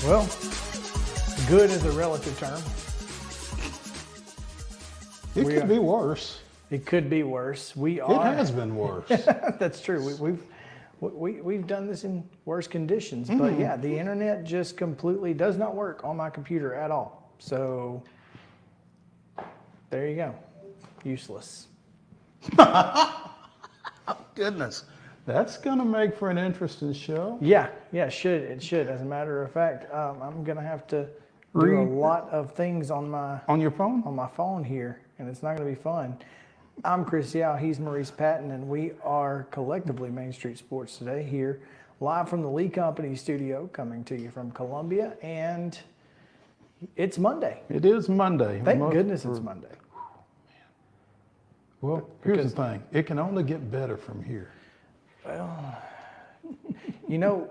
Well, good is a relative term. It could be worse. It could be worse. It has been worse. That's true. We've done this in worse conditions, but yeah, the internet just completely does not work on my computer at all. So there you go. Useless. Goodness. That's going to make for an interesting show. Yeah, it should. As a matter of fact, I'm going to have to do a lot of things on your phone? On my phone here, and it's not going to be fun. I'm Chris Yao, he's Maurice Patton, and we are collectively Main Street Sports Today here, live from the Lee Company studio, coming to you from Columbia, and it's Monday. It is Monday. Thank goodness it's Monday. Well, here's the thing. It can only get better from here. Well, you know,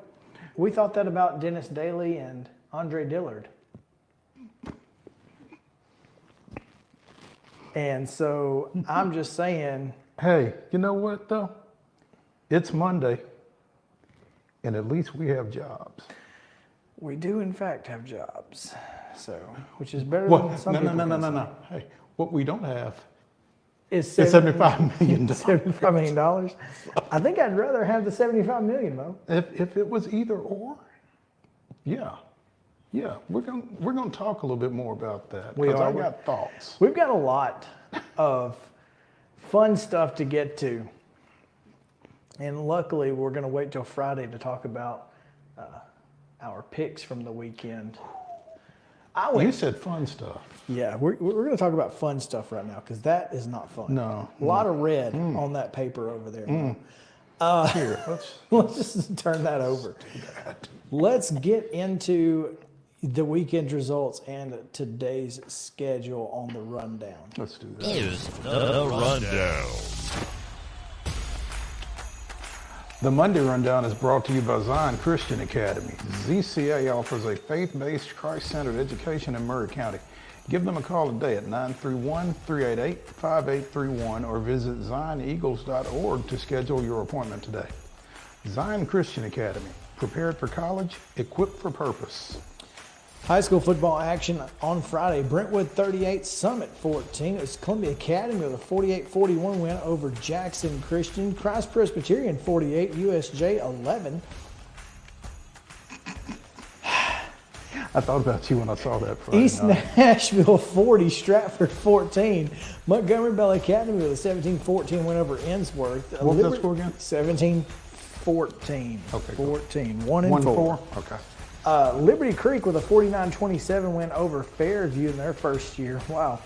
we thought that about Dennis Daly and Andre Dillard. And so I'm just saying. Hey, you know what though? It's Monday, and at least we have jobs. We do in fact have jobs, so which is better than some people. No. Hey, what we don't have is $75 million. $75 million. I think I'd rather have the $75 million, Mo. If it was either or, yeah, we're gonna talk a little bit more about that. I got thoughts. We've got a lot of fun stuff to get to, and luckily we're gonna wait till Friday to talk about our picks from the weekend. You said fun stuff. Yeah, we're going to talk about fun stuff right now because that is not fun. No. A lot of red on that paper over there. Here, let's just turn that over. Let's get into the weekend results and today's schedule on the rundown. Let's do that. Here's the rundown. The Monday Rundown is brought to you by Zion Christian Academy. ZCA offers a faith-based, Christ-centered education in Murray County. Give them a call today at 931-388-5831 or visit zioneagles.org to schedule your appointment today. Zion Christian Academy, prepared for college, equipped for purpose. High school football action on Friday. Brentwood 38, Summit 14. It was Columbia Academy with a 48-41 win over Jackson Christian. Christ Presbyterian 48, USJ 11. I thought about you when I saw that Friday East night. Nashville 40, Stratford 14. Montgomery Bell Academy with a 17-14 win over Innsworth. What was that score again? 17-14. Okay. 14. 1-4. Okay. Liberty Creek with a 49-27 win over Fairview in their first year. Wow.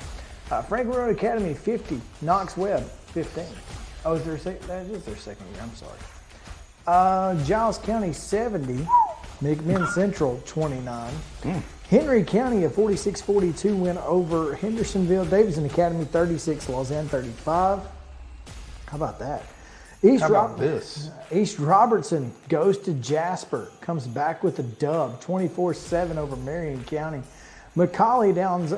Franklin Road Academy 50, Knox Webb 15. Oh, that is their second year. I'm sorry. Giles County 70, McMinn Central 29. Henry County a 46-42 win over Hendersonville. Davidson Academy 36, Lausanne 35. How about that? East Robertson goes to Jasper, comes back with a dub, 24-7 over Marion County. McCauley downs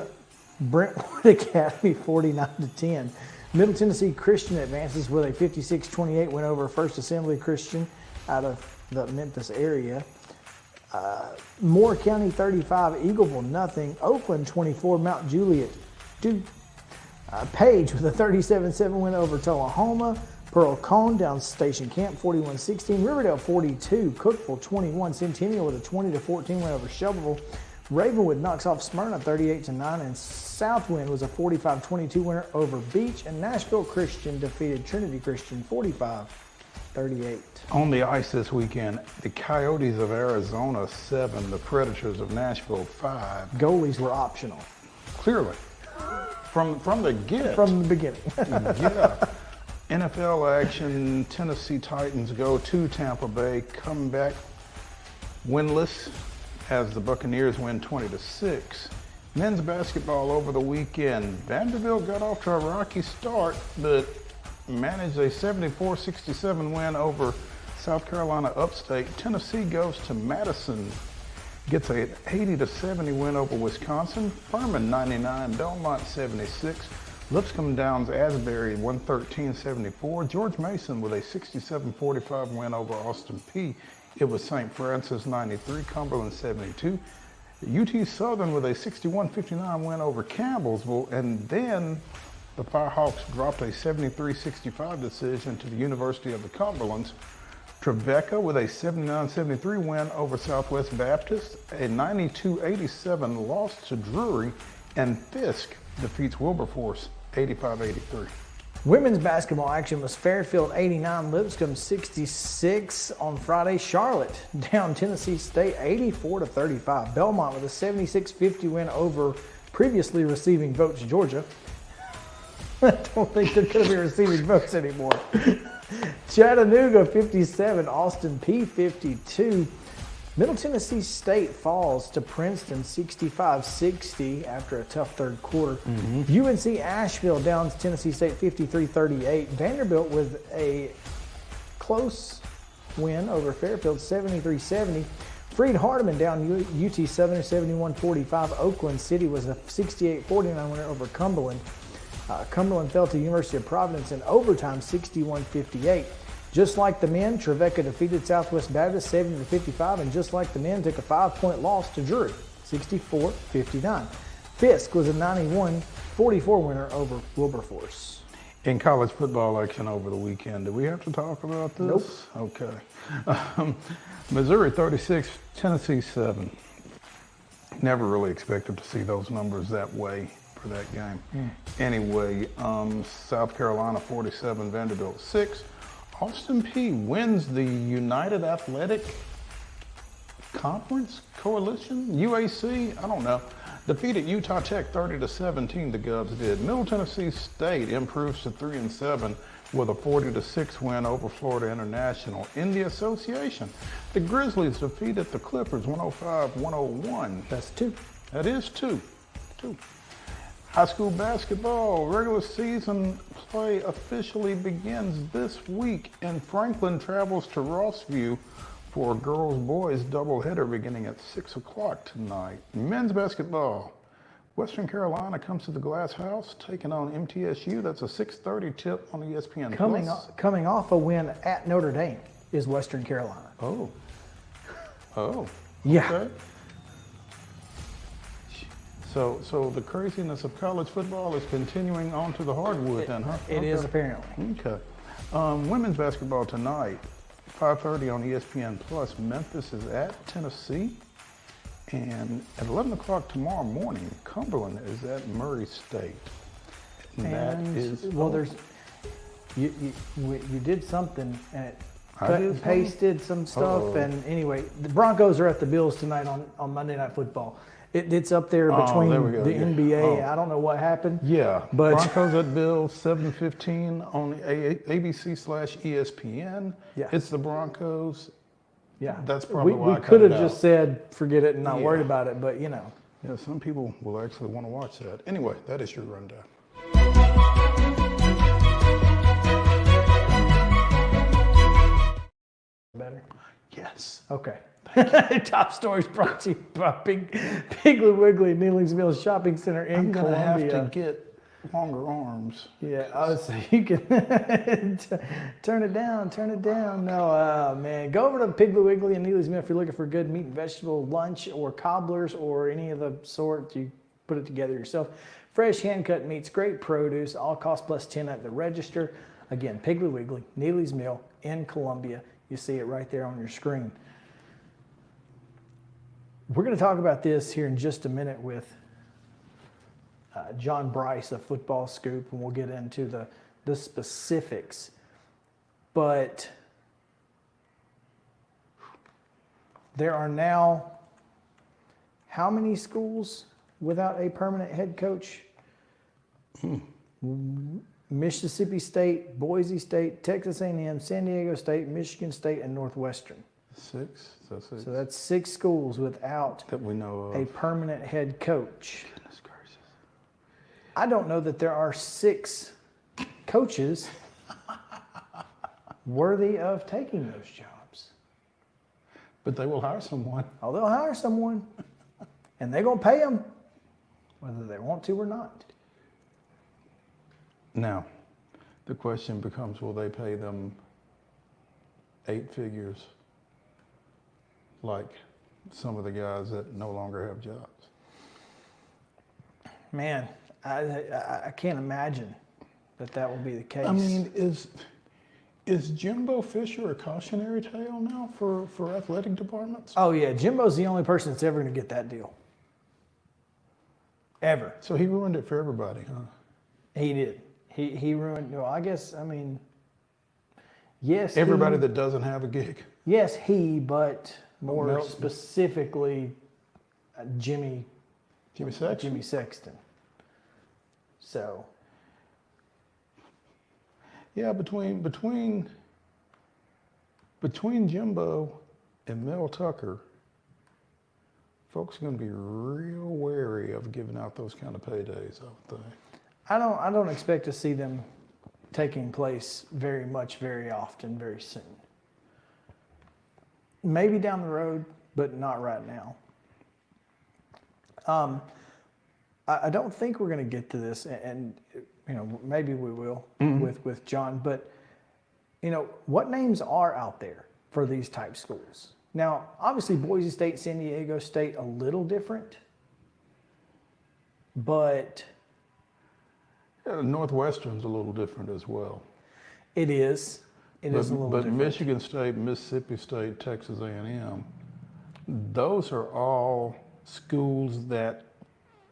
Brentwood Academy 49-10. Middle Tennessee Christian advances with a 56-28 win over First Assembly Christian out of the Memphis area. Moore County 35, Eagleville nothing. Oakland 24, Mount Juliet 2. Page with a 37-7 win over Tullahoma. Pearl Cone down Station Camp 41-16. Riverdale 42. Cookville 21. Centennial with a 20-14 win over Shelbyville. Ravenwood knocks off Smyrna 38-9. And Southwind was a 45-22 winner over Beach. And Nashville Christian defeated Trinity Christian 45-38. On the ice this weekend, the Coyotes of Arizona 7. The Predators of Nashville 5. Goalies were optional. Clearly. From the get. From the beginning. Yeah. NFL action, Tennessee Titans go to Tampa Bay, come back winless as the Buccaneers win 20-6. Men's basketball over the weekend. Vanderbilt got off to a rocky start, but managed a 74-67 win over South Carolina Upstate. Tennessee goes to Madison, gets a 80-70 win over Wisconsin. Furman 99, Belmont 76. Lipscomb Downs Asbury 113-74. George Mason with a 67-45 win over Austin P. It was St. Francis 93, Cumberland 72. UT Southern with a 61-59 win over Campbellsville, and then the Firehawks dropped a 73-65 decision to the University of the Cumberlands. Trevecca with a 79-73 win over Southwest Baptist, a 92-87 loss to Drury, and Fisk defeats Wilberforce 85-83. Women's basketball action was Fairfield 89, Lipscomb 66 on Friday. Charlotte down Tennessee State 84-35. Belmont with a 76-50 win over previously receiving votes Georgia. I don't think they're going to be receiving votes anymore. Chattanooga 57, Austin P 52. Middle Tennessee State falls to Princeton 65-60 after a tough third quarter. UNC Asheville downs Tennessee State 53-38. Vanderbilt with a close win over Fairfield 73-70. Freed Hardeman down UT Southern 71-45. Oakland City was a 68-49 winner over Cumberland. Cumberland fell to University of Providence in overtime 61-58. Just like the men, Trevecca defeated Southwest Baptist 70-55, and just like the men, took a 5-point loss to Drury 64-59. Fisk was a 91-44 winner over Wilberforce. In college football action over the weekend, do we have to talk about this? Nope. Okay. Missouri 36, Tennessee 7. Never really expected to see those numbers that way for that game. Anyway, South Carolina 47, Vanderbilt 6. Austin P wins the United Athletic Conference Coalition, UAC, I don't know. Defeated Utah Tech 30-17, the Govs did. Middle Tennessee State improves to 3-7 with a 40-6 win over Florida International. In the association, the Grizzlies defeated the Clippers 105-101. That's 2. That is 2. High school basketball regular season play officially begins this week, and Franklin travels to Rossview for a girls-boys doubleheader beginning at 6 o'clock tonight. Men's basketball, Western Carolina comes to the Glass House taking on MTSU. That's a 6:30 tip on ESPN+. Coming off a win at Notre Dame is Western Carolina. Oh. Yeah. Okay. So the craziness of college football is continuing on to the hardwood then, huh? It is apparently. Okay. Women's basketball tonight, 5:30 on ESPN+. Memphis is at Tennessee. And at 11 o'clock tomorrow morning, Cumberland is at Murray State. And that is... Well, there's... You did something and it cut and pasted some stuff. And anyway, the Broncos are at the Bills tonight on Monday Night Football. It's up there between the NBA. I don't know what happened. Yeah, but Broncos at Bills, 7:15 on ABC/ESPN. Yeah. It's the Broncos. Yeah, that's probably why we could have just said forget it and not worried about it, but you know. Yeah, some people will actually want to watch that. Anyway, that is your rundown. Better? Yes. Okay. Top stories brought to you by Piggly Wiggly Neelings Mills Shopping Center in Columbia. I'm going to have to get longer arms. Yeah, so you can turn it down. No, man, go over to Piggly Wiggly and Neely's Mill if you're looking for good meat and vegetable lunch or cobblers or any of the sort. You put it together yourself. Fresh hand-cut meats, great produce, all cost plus 10 at the register. Again, Piggly Wiggly, Neely's Mill in Columbia. You see it right there on your screen. We're going to talk about this here in just a minute with John Brice of Football Scoop, and we'll get into the specifics. But there are now how many schools without a permanent head coach? Mississippi State, Boise State, Texas A&M, San Diego State, Michigan State, and Northwestern. 6? So that's 6 schools without that we know of a permanent head coach. Goodness gracious. I don't know that there are 6 coaches worthy of taking those jobs. But they will hire someone. Oh, they'll hire someone, and they're going to pay them, whether they want to or not. Now, the question becomes, will they pay them 8 figures like some of the guys that no longer have jobs. Man, I can't imagine that will be the case. I mean, is Jimbo Fisher a cautionary tale now for athletic departments? Oh yeah, Jimbo's the only person that's ever going to get that deal. Ever. So he ruined it for everybody, huh? He did. He ruined. Well, I guess. I mean, yes. Everybody that doesn't have a gig. Yes, but more Mel- specifically, Jimmy Sexton. Jimmy Sexton. So. Yeah, between Jimbo and Mel Tucker, folks are going to be real wary of giving out those kind of paydays, I would think. I don't expect to see them taking place very often, very soon. Maybe down the road, but not right now. I don't think we're going to get to this, and maybe we will with John. But what names are out there for these type schools? Now, obviously, Boise State, San Diego State, a little different, but Yeah, Northwestern's a little different as well. it is. It is a little But different. Michigan State, Mississippi State, Texas A&M, those are all schools that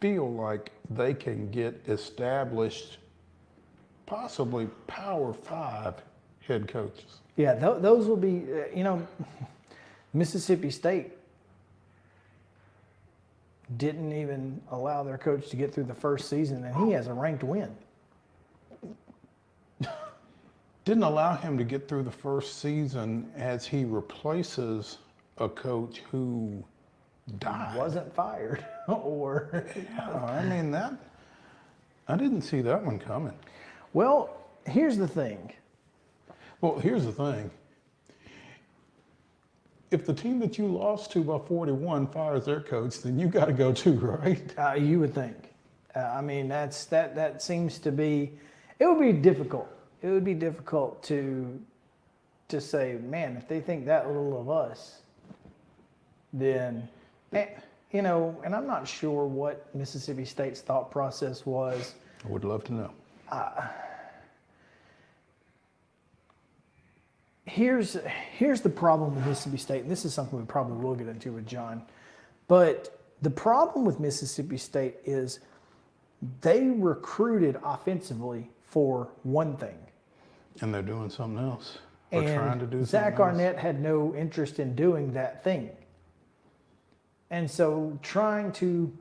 feel like they can get established, possibly Power 5 head coaches. Yeah, those will be, Mississippi State didn't even allow their coach to get through the first season, and he has a ranked win. Didn't allow him to get through the first season as he replaces a coach who died. Wasn't fired, or Yeah, I mean I didn't see that one coming. well, here's the thing. Well, here's the thing. If the team that you lost to by 41 fires their coach, then you got to go too, right? You would think. I mean, that seems to be. It would be difficult. It would be difficult to say, man, if they think that little of us, then, and I'm not sure what Mississippi State's thought process was. I would love to know. Here's the problem with Mississippi State, and this is something we probably will get into with John. But the problem with Mississippi State is they recruited offensively for one thing. And they're doing something else. Or And trying to do Zach something else. Arnett had no interest in doing that thing. And so trying to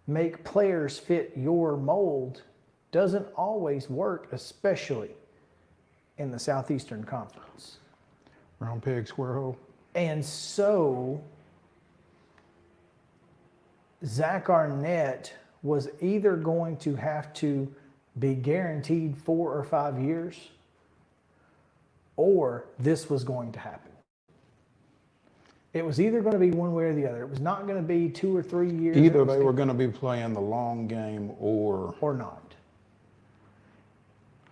make players fit your mold doesn't always work, especially in the Southeastern Conference. Round peg, square hole. And so Zach Arnett was either going to have to be guaranteed 4 or 5 years, or this was going to happen. It was either going to be one way or the other. It was not going to be 2 or 3 years. Either they were going to be playing the long game or not.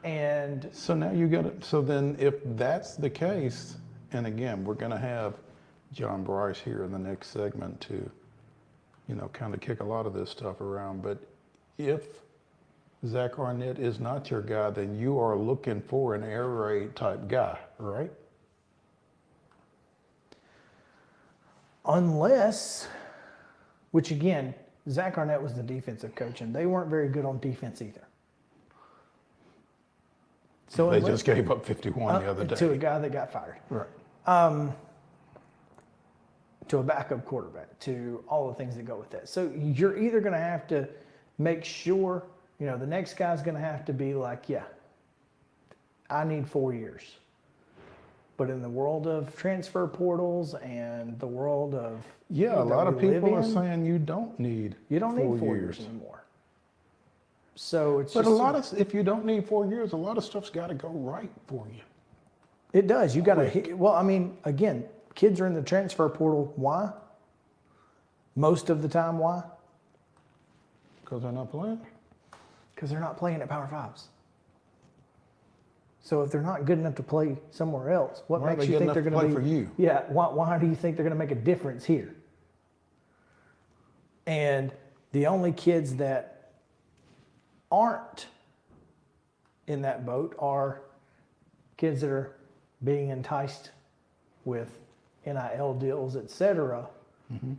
And so now you got it. So then if that's the case, and again, we're going to have John Bryce here in the next segment to, kind of kick a lot of this stuff around. But if Zach Arnett is not your guy, then you are looking for an air raid type guy, right? unless, which again, Zach Arnett was the defensive coach, and they weren't very good on defense either. So They just gave up 51 the other day. to a guy that got fired. Right. To a backup quarterback, to all the things that go with that. So you're either going to have to make sure, the next guy's going to have to be like, yeah, I need 4 years. But in the world of transfer portals and the world of Yeah, a lot of we live people are in, saying you don't need you don't need 4 4 years years anymore. So it's But just if you don't need 4 years, a lot of stuff's got to go right for you. it does. You got to. Well, I mean, again, kids are in the transfer portal. Why? Most of the time, why? Because they're not playing? Because they're not playing at Power Fives. So if they're not good enough to play somewhere else, what Why are makes they you good think they're enough going to to play be? for you? Yeah. Why do you think they're going to make a difference here? And the only kids that aren't in that boat are kids that are being enticed with NIL deals, etc. Mm-hmm.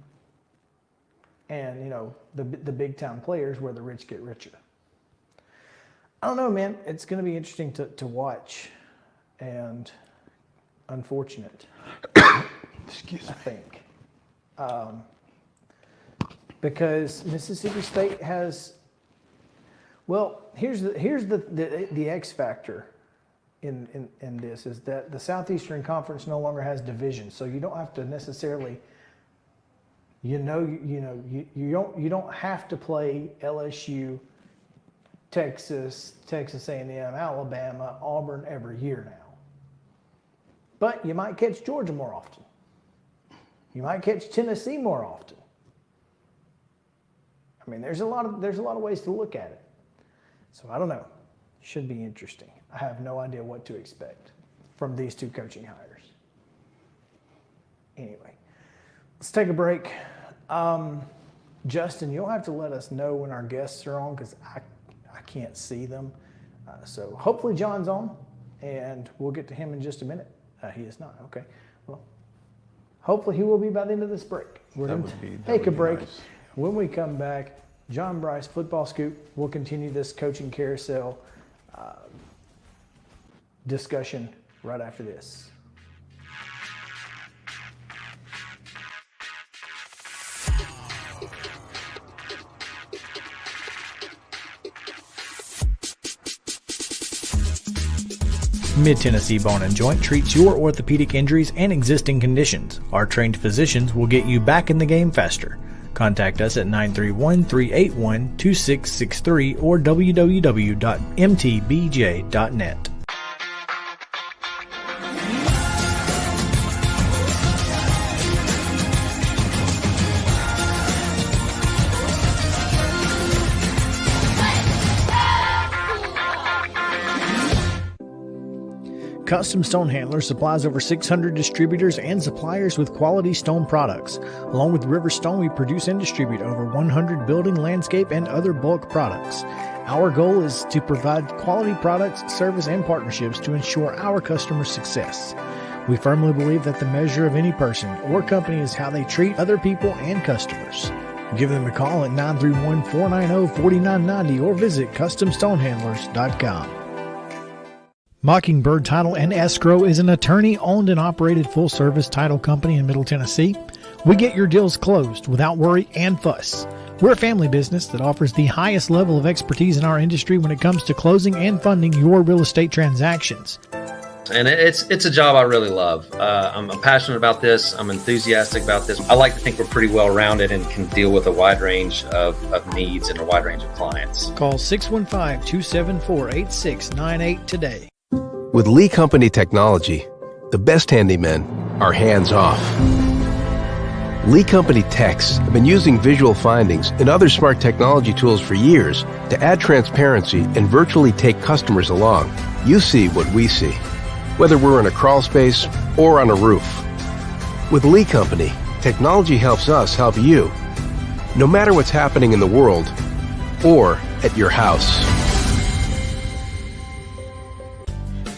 And, you know, the big time players where the rich get richer. I don't know, man. It's going to be interesting to watch, and unfortunate, Excuse me. I think. Because Mississippi State has, well, here's the X factor in this is that the Southeastern Conference no longer has divisions, so you don't have to necessarily, you don't have to play LSU, Texas A&M, Alabama, Auburn every year now. But you might catch Georgia more often. You might catch Tennessee more often. I mean, there's a lot of ways to look at it. So I don't know. Should be interesting. I have no idea what to expect from these two coaching hires. Anyway, let's take a break. Justin, you'll have to let us know when our guests are on because I can't see them. So hopefully John's on, and we'll get to him in just a minute. He is not. Okay. Well, hopefully he will be by the end of this break. We're going to take a break. Nice. When we come back, John Brice, Football Scoop, will continue this coaching carousel discussion right after this. Mid-Tennessee Bone & Joint treats your orthopedic injuries and existing conditions. Our trained physicians will get you back in the game faster. Contact us at 931-381-2663 or www.mtbj.net. Custom Stone Handlers supplies over 600 distributors and suppliers with quality stone products. Along with River Stone, we produce and distribute over 100 building, landscape, and other bulk products. Our goal is to provide quality products, service, and partnerships to ensure our customers' success. We firmly believe that the measure of any person or company is how they treat other people and customers. Give them a call at 931-490-4990 or visit CustomStonehandlers.com. Mockingbird Title and Escrow is an attorney-owned and operated full-service title company in Middle Tennessee. We get your deals closed without worry and fuss. We're a family business that offers the highest level of expertise in our industry when it comes to closing and funding your real estate transactions. And it's a job I really love. I'm passionate about this. I'm enthusiastic about this. I like to think we're pretty well-rounded and can deal with a wide range of needs and a wide range of clients. Call 615-274-8698 today. With Lee Company technology, the best handymen are hands-off. Lee Company techs have been using visual findings and other smart technology tools for years to add transparency and virtually take customers along. You see what we see, whether we're in a crawl space or on a roof. With Lee Company, technology helps us help you, no matter what's happening in the world or at your house.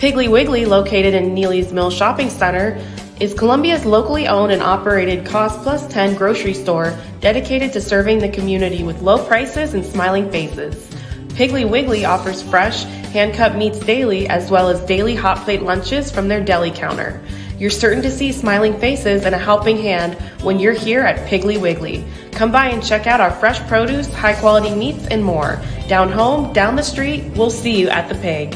Piggly Wiggly, located in Neely's Mill Shopping Center, is Columbia's locally owned and operated Cost Plus 10 grocery store dedicated to serving the community with low prices and smiling faces. Piggly Wiggly offers fresh, hand-cut meats daily as well as daily hot plate lunches from their deli counter. You're certain to see smiling faces and a helping hand when you're here at Piggly Wiggly. Come by and check out our fresh produce, high-quality meats, and more. Down home, down the street, we'll see you at the Pig.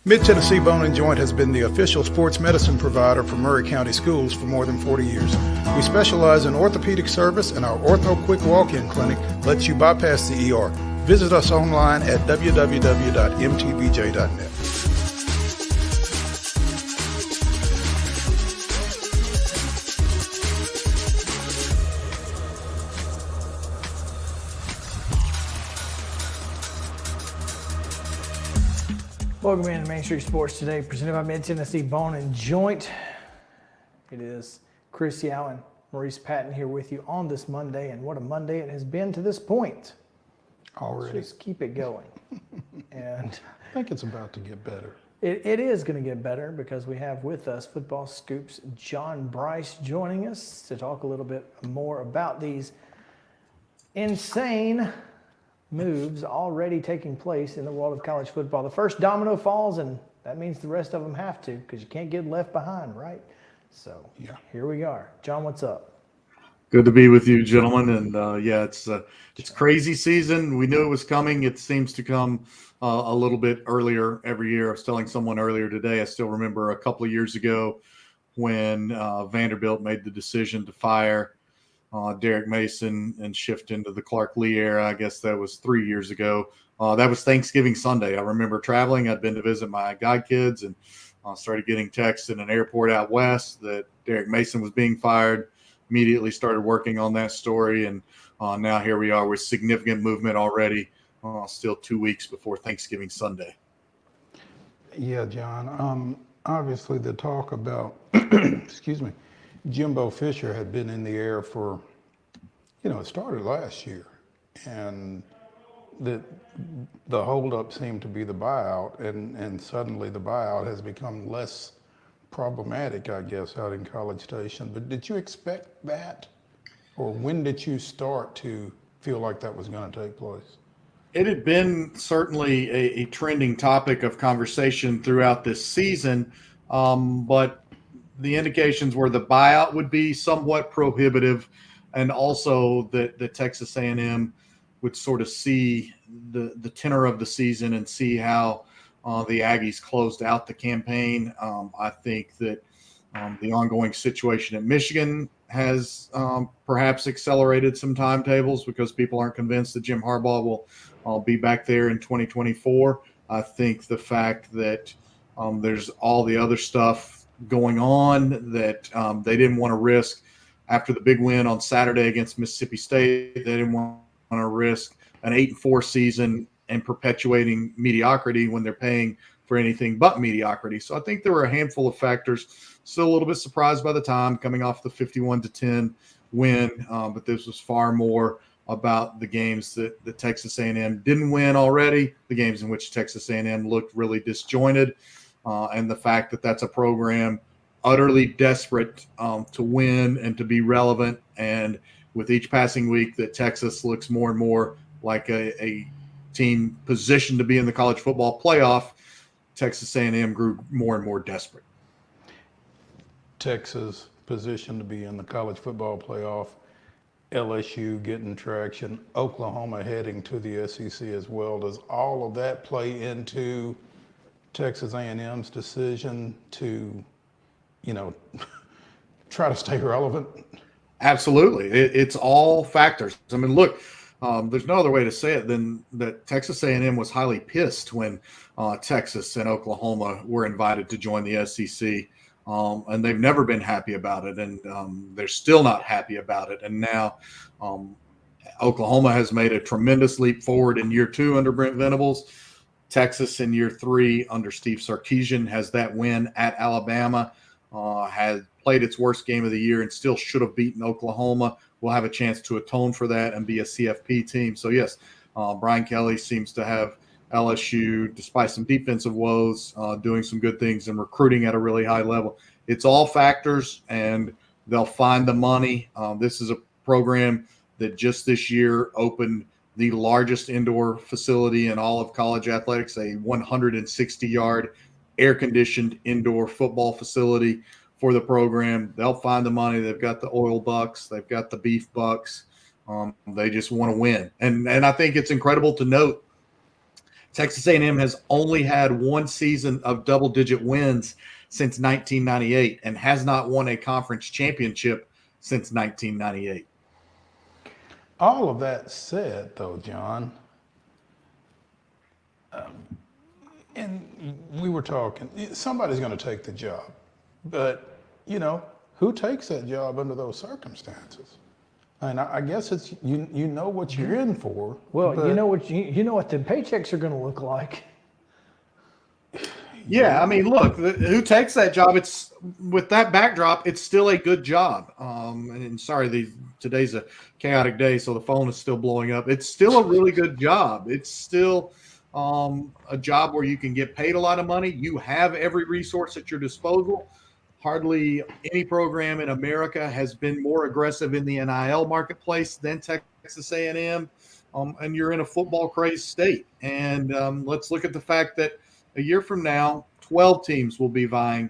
Mid-Tennessee Bone & Joint has been the official sports medicine provider for Maury County Schools for more than 40 years. We specialize in orthopedic service, and our Ortho Quick Walk-In Clinic lets you bypass the ER. Visit us online at www.mtbj.net. Welcome in to Main Street Sports Today, presented by Mid-Tennessee Bone & Joint. It is Chris Yowen, Maurice Patton here with you on this Monday, and what a Monday it has been to this point. Already. Just keep it going. And I think it's about to get better. it is going to get better because we have with us Football Scoop's John Brice joining us to talk a little bit more about these insane moves already taking place in the world of college football. The first domino falls, and that means the rest of them have to, because you can't get left behind, right? So Yeah. Here we are. John, what's up? Good to be with you, gentlemen. And yeah, it's crazy season. We knew it was coming. It seems to come a little bit earlier every year. I was telling someone earlier today, I still remember a couple of years ago when Vanderbilt made the decision to fire Derek Mason and shift into the Clark Lee era. I guess that was 3 years ago. That was Thanksgiving Sunday. I remember traveling. I'd been to visit my guide kids and started getting texts in an airport out west that Derek Mason was being fired. Immediately started working on that story, and now here we are with significant movement already, still 2 weeks before Thanksgiving Sunday. Yeah, John. Obviously, the talk about, excuse me, Jimbo Fisher had been in the air for, it started last year, and the holdup seemed to be the buyout, and suddenly the buyout has become less problematic, I guess, out in College Station. But did you expect that, or when did you start to feel like that was going to take place? It had been certainly a trending topic of conversation throughout this season, but the indications were the buyout would be somewhat prohibitive, and also that the Texas A&M would sort of see the tenor of the season and see how the Aggies closed out the campaign. I think that the ongoing situation at Michigan has perhaps accelerated some timetables because people aren't convinced that Jim Harbaugh will be back there in 2024. I think the fact that there's all the other stuff going on that they didn't want to risk after the big win on Saturday against Mississippi State. They didn't want to risk an 8-4 season and perpetuating mediocrity when they're paying for anything but mediocrity. So I think there were a handful of factors. Still a little bit surprised by the time coming off the 51-10 win, but this was far more about the games that Texas A&M didn't win already, the games in which Texas A&M looked really disjointed, and the fact that that's a program utterly desperate to win and to be relevant. And with each passing week that Texas looks more and more like a team positioned to be in the college football playoff, Texas A&M grew more and more desperate. Texas positioned to be in the college football playoff, LSU getting traction, Oklahoma heading to the SEC as well. Does all of that play into Texas A&M's decision to, try to stay relevant? Absolutely. It's all factors. I mean, look, there's no other way to say it than that Texas A&M was highly pissed when Texas and Oklahoma were invited to join the SEC, and they've never been happy about it, and they're still not happy about it. And now Oklahoma has made a tremendous leap forward in year 2 under Brent Venables. Texas in year 3 under Steve Sarkisian has that win at Alabama, had played its worst game of the year and still should have beaten Oklahoma. Will have a chance to atone for that and be a CFP team. So, yes, Brian Kelly seems to have LSU, despite some defensive woes, doing some good things and recruiting at a really high level. It's all factors, and they'll find the money. This is a program that just this year opened the largest indoor facility in all of college athletics, a 160-yard air-conditioned indoor football facility for the program. They'll find the money. They've got the oil bucks. They've got the beef bucks. They just want to win. And I think it's incredible to note Texas A&M has only had one season of double-digit wins since 1998 and has not won a conference championship since 1998. All of that said, though, John, and we were talking, somebody's going to take the job. But, who takes that job under those circumstances? And I guess it's you know what you're in for. Well, you know what the paychecks are going to look like. Yeah, I mean, look, who takes that job? It's with that backdrop, it's still a good job. And sorry, today's a chaotic day, so the phone is still blowing up. It's still a really good job. It's still a job where you can get paid a lot of money. You have every resource at your disposal. Hardly any program in America has been more aggressive in the NIL marketplace than Texas A&M. And you're in a football crazed state. And let's look at the fact that a year from now, 12 teams will be vying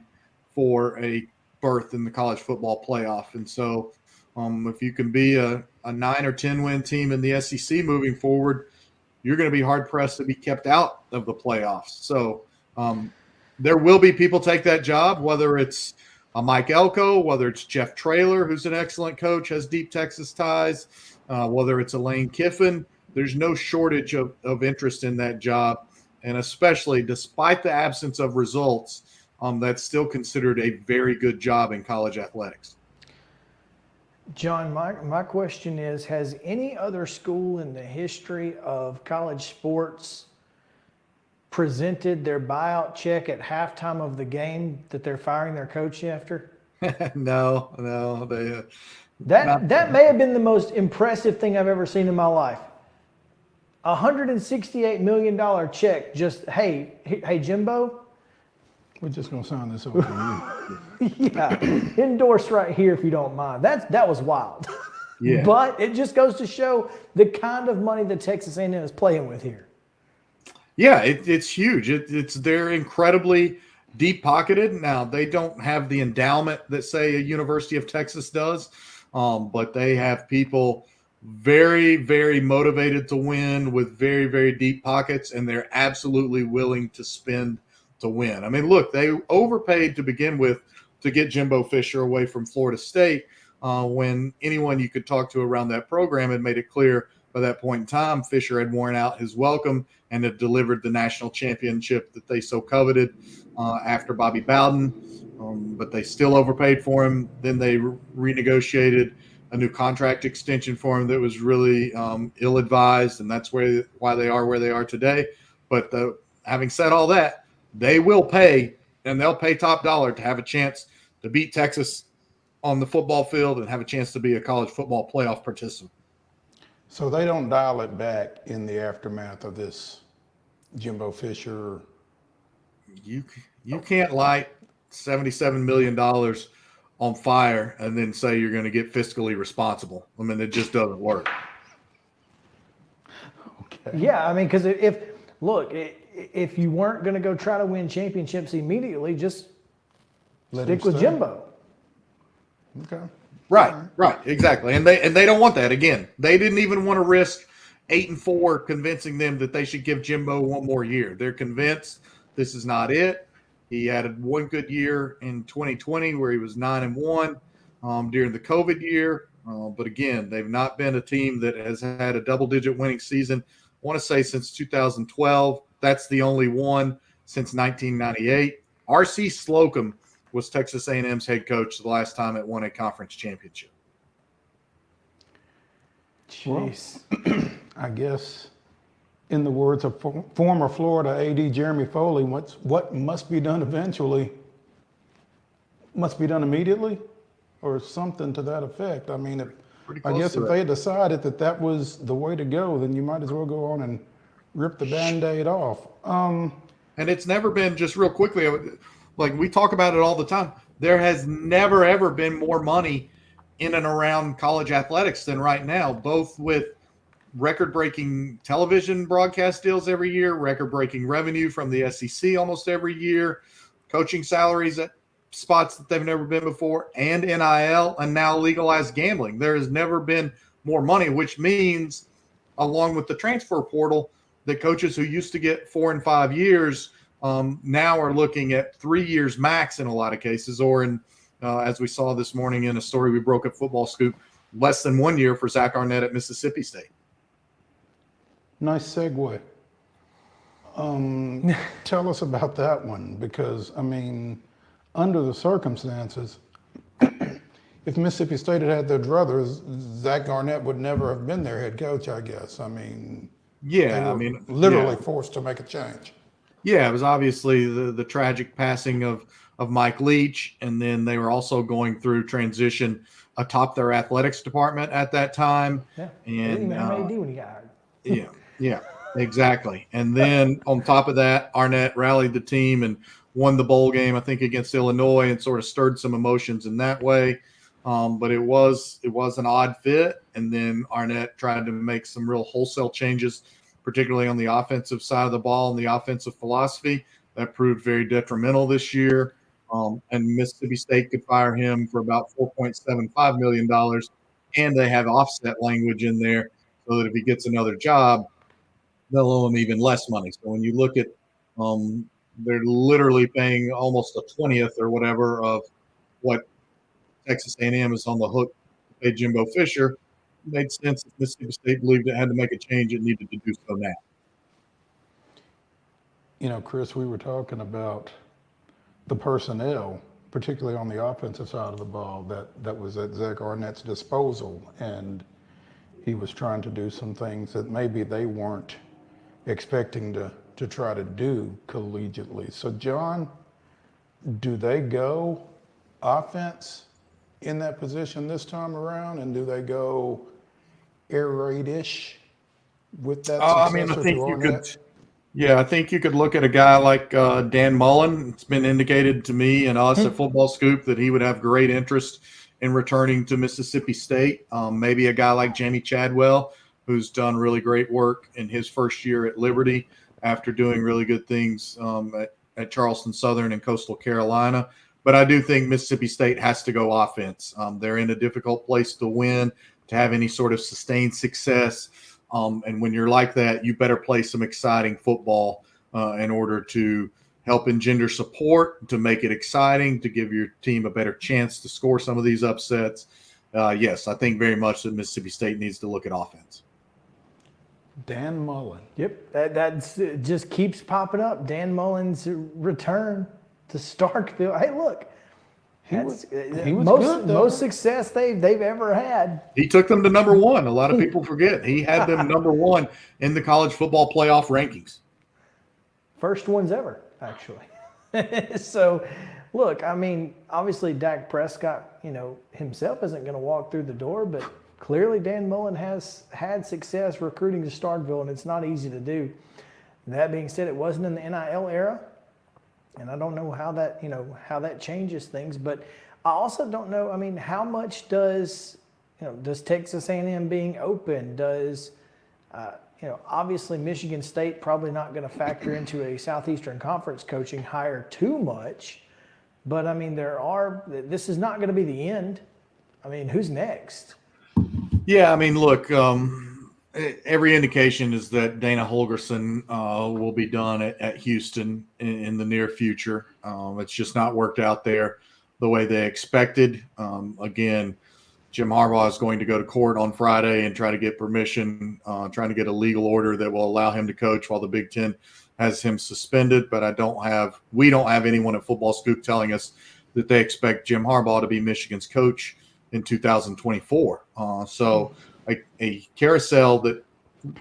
for a berth in the college football playoff. And so if you can be a 9 or 10 win team in the SEC moving forward, you're going to be hard pressed to be kept out of the playoffs. So there will be people take that job, whether it's Mike Elko, whether it's Jeff Traylor, who's an excellent coach, has deep Texas ties, whether it's Elaine Kiffin. There's no shortage of interest in that job. And especially despite the absence of results, that's still considered a very good job in college athletics. John, my question is, has any other school in the history of college sports presented their buyout check at halftime of the game that they're firing their coach after? No. That may have been the most impressive thing I've ever seen in my life. $168 million check. Just hey, Jimbo. We're just gonna sign this over to Yeah, endorse right here if you don't mind. That was wild. Yeah. But it just goes to show the kind of money that Texas A&M is playing with here. Yeah, it's huge. They're incredibly deep pocketed. Now they don't have the endowment that say a University of Texas does, but they have people very, very motivated to win with very, very deep pockets, and they're absolutely willing to spend to win. I mean, look, they overpaid to begin with to get Jimbo Fisher away from Florida State when anyone you could talk to around that program had made it clear by that point in time Fisher had worn out his welcome and had delivered the national championship that they so coveted after Bobby Bowden. But they still overpaid for him. Then they renegotiated a new contract extension for him that was really ill-advised, and that's why they are where they are today. But having said all that, they will pay, and they'll pay top dollar to have a chance to beat Texas on the football field and have a chance to be a college football playoff participant. So they don't dial it back in the aftermath of this Jimbo Fisher. You can't light $77 million on fire and then say you're going to get fiscally responsible. I mean, it just doesn't work. Okay. Yeah, I mean, because if you weren't going to go try to win championships immediately, just stick with Jimbo. Okay. Right, exactly. And they don't want that. Again, they didn't even want to risk 8-4 convincing them that they should give Jimbo one more year. They're convinced this is not it. He had one good year in 2020 where he was 9-1 during the COVID year. But again, they've not been a team that has had a double-digit winning season. I want to say since 2012. That's the only one since 1998. R.C. Slocum was Texas A&M's head coach the last time it won a conference championship. Jeez. Well, I guess, in the words of former Florida AD Jeremy Foley, what must be done eventually must be done immediately, or something to that effect. I mean, if they had decided that was the way to go, then you might as well go on and rip the Band-Aid off. And it's never been, just real quickly, like we talk about it all the time, there has never, ever been more money in and around college athletics than right now, both with record-breaking television broadcast deals every year, record-breaking revenue from the SEC almost every year, coaching salaries at spots that they've never been before, and NIL, and now legalized gambling. There has never been more money, which means, along with the transfer portal, that coaches who used to get 4 and 5 years now are looking at 3 years max in a lot of cases, or in, as we saw this morning in a story we broke at Football Scoop, less than 1 year for Zach Arnett at Mississippi State. Nice segue. Tell us about that one, because, I mean, under the circumstances, if Mississippi State had had their druthers, Zach Arnett would never have been their head coach, I guess. I mean, Yeah, they were literally forced to make a change. Yeah, it was obviously the tragic passing of Mike Leach, and then they were also going through transition atop their athletics department at that time. Yeah. They didn't And even have AD when he got hired. yeah, yeah, exactly. And then on top of that, Arnett rallied the team and won the bowl game, I think, against Illinois, and sort of stirred some emotions in that way. But it was an odd fit. And then Arnett tried to make some real wholesale changes, particularly on the offensive side of the ball and the offensive philosophy. That proved very detrimental this year. And Mississippi State could fire him for about $4.75 million. And they have offset language in there so that if he gets another job, they'll owe him even less money. So when you look at, they're literally paying almost a 20th or whatever of what Texas A&M is on the hook to pay Jimbo Fisher. It made sense if Mississippi State believed it had to make a change, it needed to do so now. You know, Chris, we were talking about the personnel, particularly on the offensive side of the ball, that was at Zach Arnett's disposal. And he was trying to do some things that maybe they weren't expecting to try to do collegiately. So, John, do they go offense in that position this time around, and do they go air raid-ish with that I mean, I successor think to you Arnett? could. Yeah, I think you could look at a guy like Dan Mullen. It's been indicated to me and us at Football Scoop that he would have great interest in returning to Mississippi State. Maybe a guy like Jamie Chadwell, who's done really great work in his first year at Liberty after doing really good things at Charleston Southern and Coastal Carolina. But I do think Mississippi State has to go offense. They're in a difficult place to win, to have any sort of sustained success. And when you're like that, you better play some exciting football in order to help engender support, to make it exciting, to give your team a better chance to score some of these upsets. Yes, I think very much that Mississippi State needs to look at offense. Dan Mullen. Yep, that just keeps popping up. Dan Mullen's return to Starkville. Hey, look, He was good, though. most success they've ever had. He took them to number one. A lot of people forget. He had them number one in the college football playoff rankings. First ones ever, actually. So, look, I mean, obviously Dak Prescott, himself isn't going to walk through the door, but clearly Dan Mullen has had success recruiting to Starkville, and it's not easy to do. That being said, it wasn't in the NIL era, and I don't know how that changes things. But I also don't know. I mean, how much does Texas A&M being open obviously Michigan State probably not going to factor into a Southeastern Conference coaching hire too much. But I mean, this is not going to be the end. I mean, who's next? Yeah, I mean, look, every indication is that Dana Holgerson will be done at Houston in the near future. It's just not worked out there the way they expected. Again, Jim Harbaugh is going to go to court on Friday and try to get permission, trying to get a legal order that will allow him to coach while the Big Ten has him suspended. But we don't have anyone at Football Scoop telling us that they expect Jim Harbaugh to be Michigan's coach in 2024. So a carousel that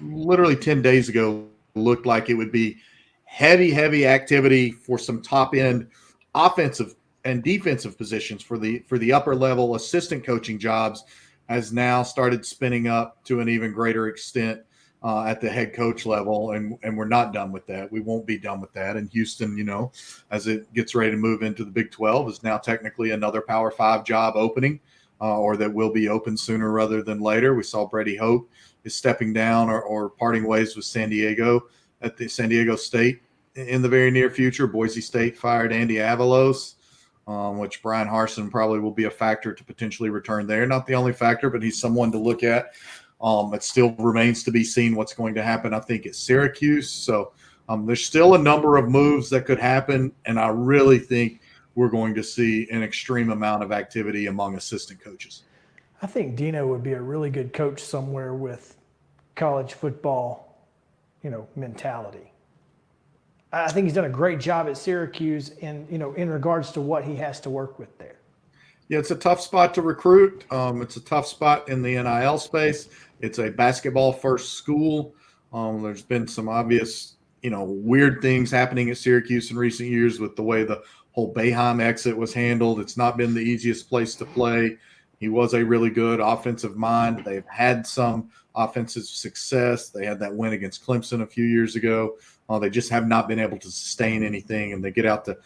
literally 10 days ago looked like it would be heavy activity for some top end offensive and defensive positions for the upper level assistant coaching jobs has now started spinning up to an even greater extent at the head coach level. And we're not done with that. We won't be done with that. And Houston, as it gets ready to move into the Big 12, is now technically another Power 5 job opening. Or that will be open sooner rather than later. We saw Brady Hoke is stepping down or parting ways with San Diego at the San Diego State in the very near future. Boise State fired Andy Avalos, which Brian Harsin probably will be a factor to potentially return there. Not the only factor, but he's someone to look at. It still remains to be seen what's going to happen, I think, at Syracuse. So there's still a number of moves that could happen, and I really think we're going to see an extreme amount of activity among assistant coaches. I think Dino would be a really good coach somewhere with college football, mentality. I think he's done a great job at Syracuse in regards to what he has to work with there. Yeah, it's a tough spot to recruit. It's a tough spot in the NIL space. It's a basketball first school. There's been some obvious weird things happening at Syracuse in recent years with the way the whole Boeheim exit was handled. It's not been the easiest place to play. He was a really good offensive mind. They've had some offensive success. They had that win against Clemson a few years ago. They just have not been able to sustain anything, and they get out to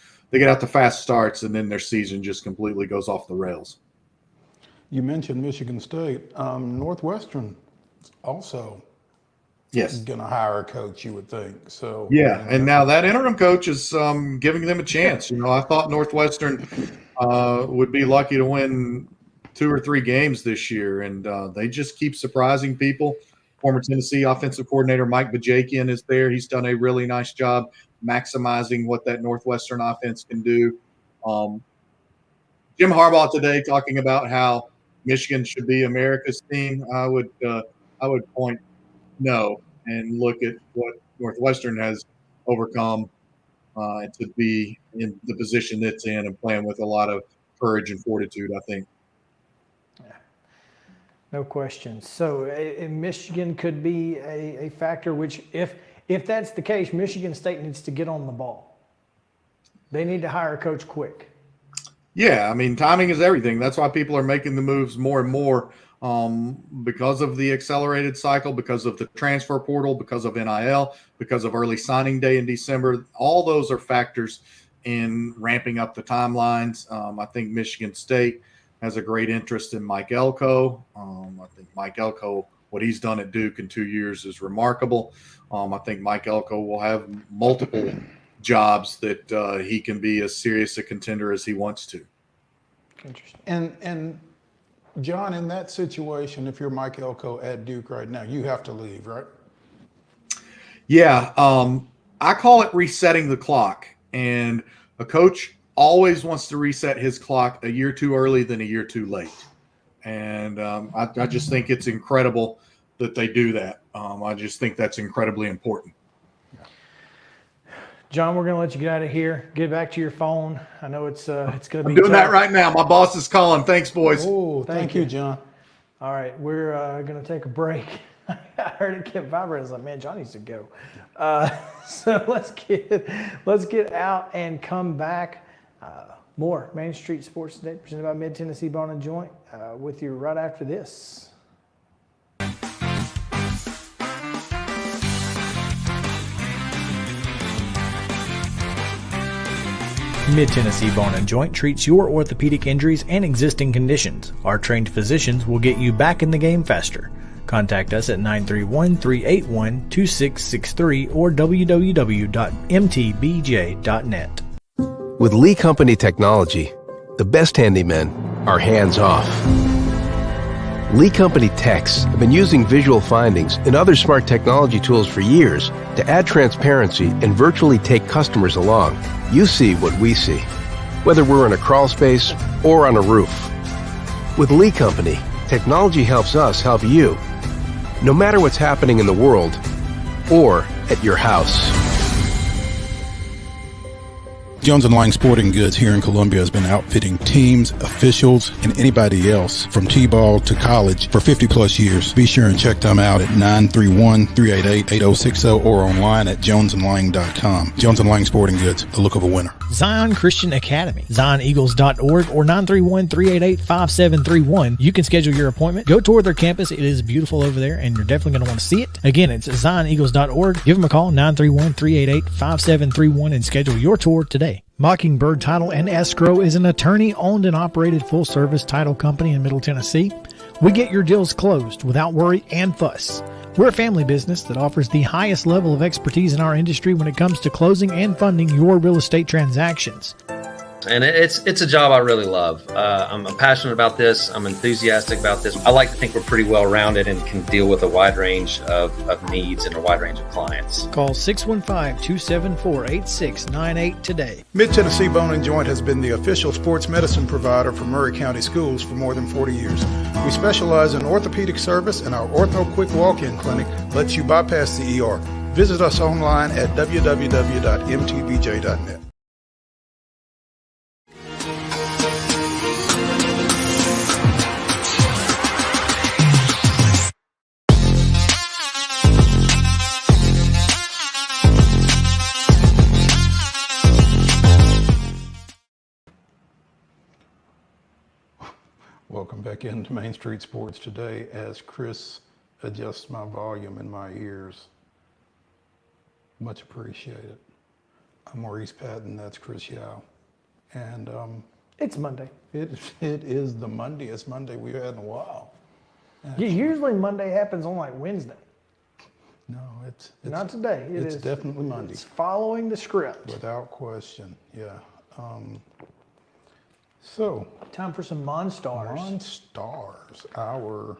fast starts, and then their season just completely goes off the rails. You mentioned Michigan State. Northwestern also going to hire a coach, you would think. So yeah, and now that interim coach is giving them a chance. I thought Northwestern would be lucky to win 2 or 3 games this year, and they just keep surprising people. Former Tennessee offensive coordinator Mike Bajakian is there. He's done a really nice job maximizing what that Northwestern offense can do. Jim Harbaugh today talking about how Michigan should be America's team. I would point no and look at what Northwestern has overcome to be in the position it's in and playing with a lot of courage and fortitude, I think. No question. So Michigan could be a factor, which if that's the case, Michigan State needs to get on the ball. They need to hire a coach quick. Yeah, I mean, timing is everything. That's why people are making the moves more and more because of the accelerated cycle, because of the transfer portal, because of NIL, because of early signing day in December. All those are factors in ramping up the timelines. I think Michigan State has a great interest in Mike Elko. I think Mike Elko, what he's done at Duke in 2 years is remarkable. I think Mike Elko will have multiple jobs that he can be as serious a contender as he wants to. Interesting. And John, in that situation, if you're Mike Elko at Duke right now, you have to leave, right? Yeah, I call it resetting the clock. And a coach always wants to reset his clock a year too early than a year too late. And I just think it's incredible that they do that. I just think that's incredibly important. John, we're going to let you get out of here. Get back to your phone. I know it's going to be I'm doing tough. that right now. My boss is calling. Thanks, boys. Oh, thank you, John. All right, we're going to take a break. I heard it kept vibrating. I was like, man, John needs to go. So let's get out and come back. More Main Street Sports Today, presented by Mid Tennessee Bone and Joint, with you right after this. Mid Tennessee Bone and Joint treats your orthopedic injuries and existing conditions. Our trained physicians will get you back in the game faster. Contact us at 931-381-2663 or www.mtbj.net. With Lee Company Technology, the best handymen are hands-off. Lee Company techs have been using visual findings and other smart technology tools for years to add transparency and virtually take customers along. You see what we see, whether we're in a crawl space or on a roof. With Lee Company, technology helps us help you, no matter what's happening in the world or at your house. Jones & Lang Sporting Goods here in Columbia has been outfitting teams, officials, and anybody else from T-ball to college for 50 plus years. Be sure and check them out at 931-388-8060 or online at jonesandlang.com. Jones & Lang Sporting Goods, the look of a winner. Zion Christian Academy, zioneagles.org or 931-388-5731. You can schedule your appointment. Go tour their campus. It is beautiful over there, and you're definitely going to want to see it. Again, it's zioneagles.org. Give them a call, 931-388-5731, and schedule your tour today. Mockingbird Title and Escrow is an attorney-owned and operated full-service title company in Middle Tennessee. We get your deals closed without worry and fuss. We're a family business that offers the highest level of expertise in our industry when it comes to closing and funding your real estate transactions. And it's a job I really love. I'm passionate about this. I'm enthusiastic about this. I like to think we're pretty well-rounded and can deal with a wide range of needs and a wide range of clients. Call 615-274-8698 today. Mid Tennessee Bone and Joint has been the official sports medicine provider for Murray County Schools for more than 40 years. We specialize in orthopedic service, and our Ortho Quick Walk-In Clinic lets you bypass the ER. Visit us online at www.mtbj.net. Welcome back into Main Street Sports today as Chris adjusts my volume in my ears. Much appreciated. I'm Maurice Patton, that's Chris Yao. And It's Monday. it is the Mondayest Monday we've had in a while. Usually Monday happens on like Wednesday. No, it's Not today. It's definitely Monday. It's following the script. Without question, yeah. So, Time for some Monstars. Monstars, our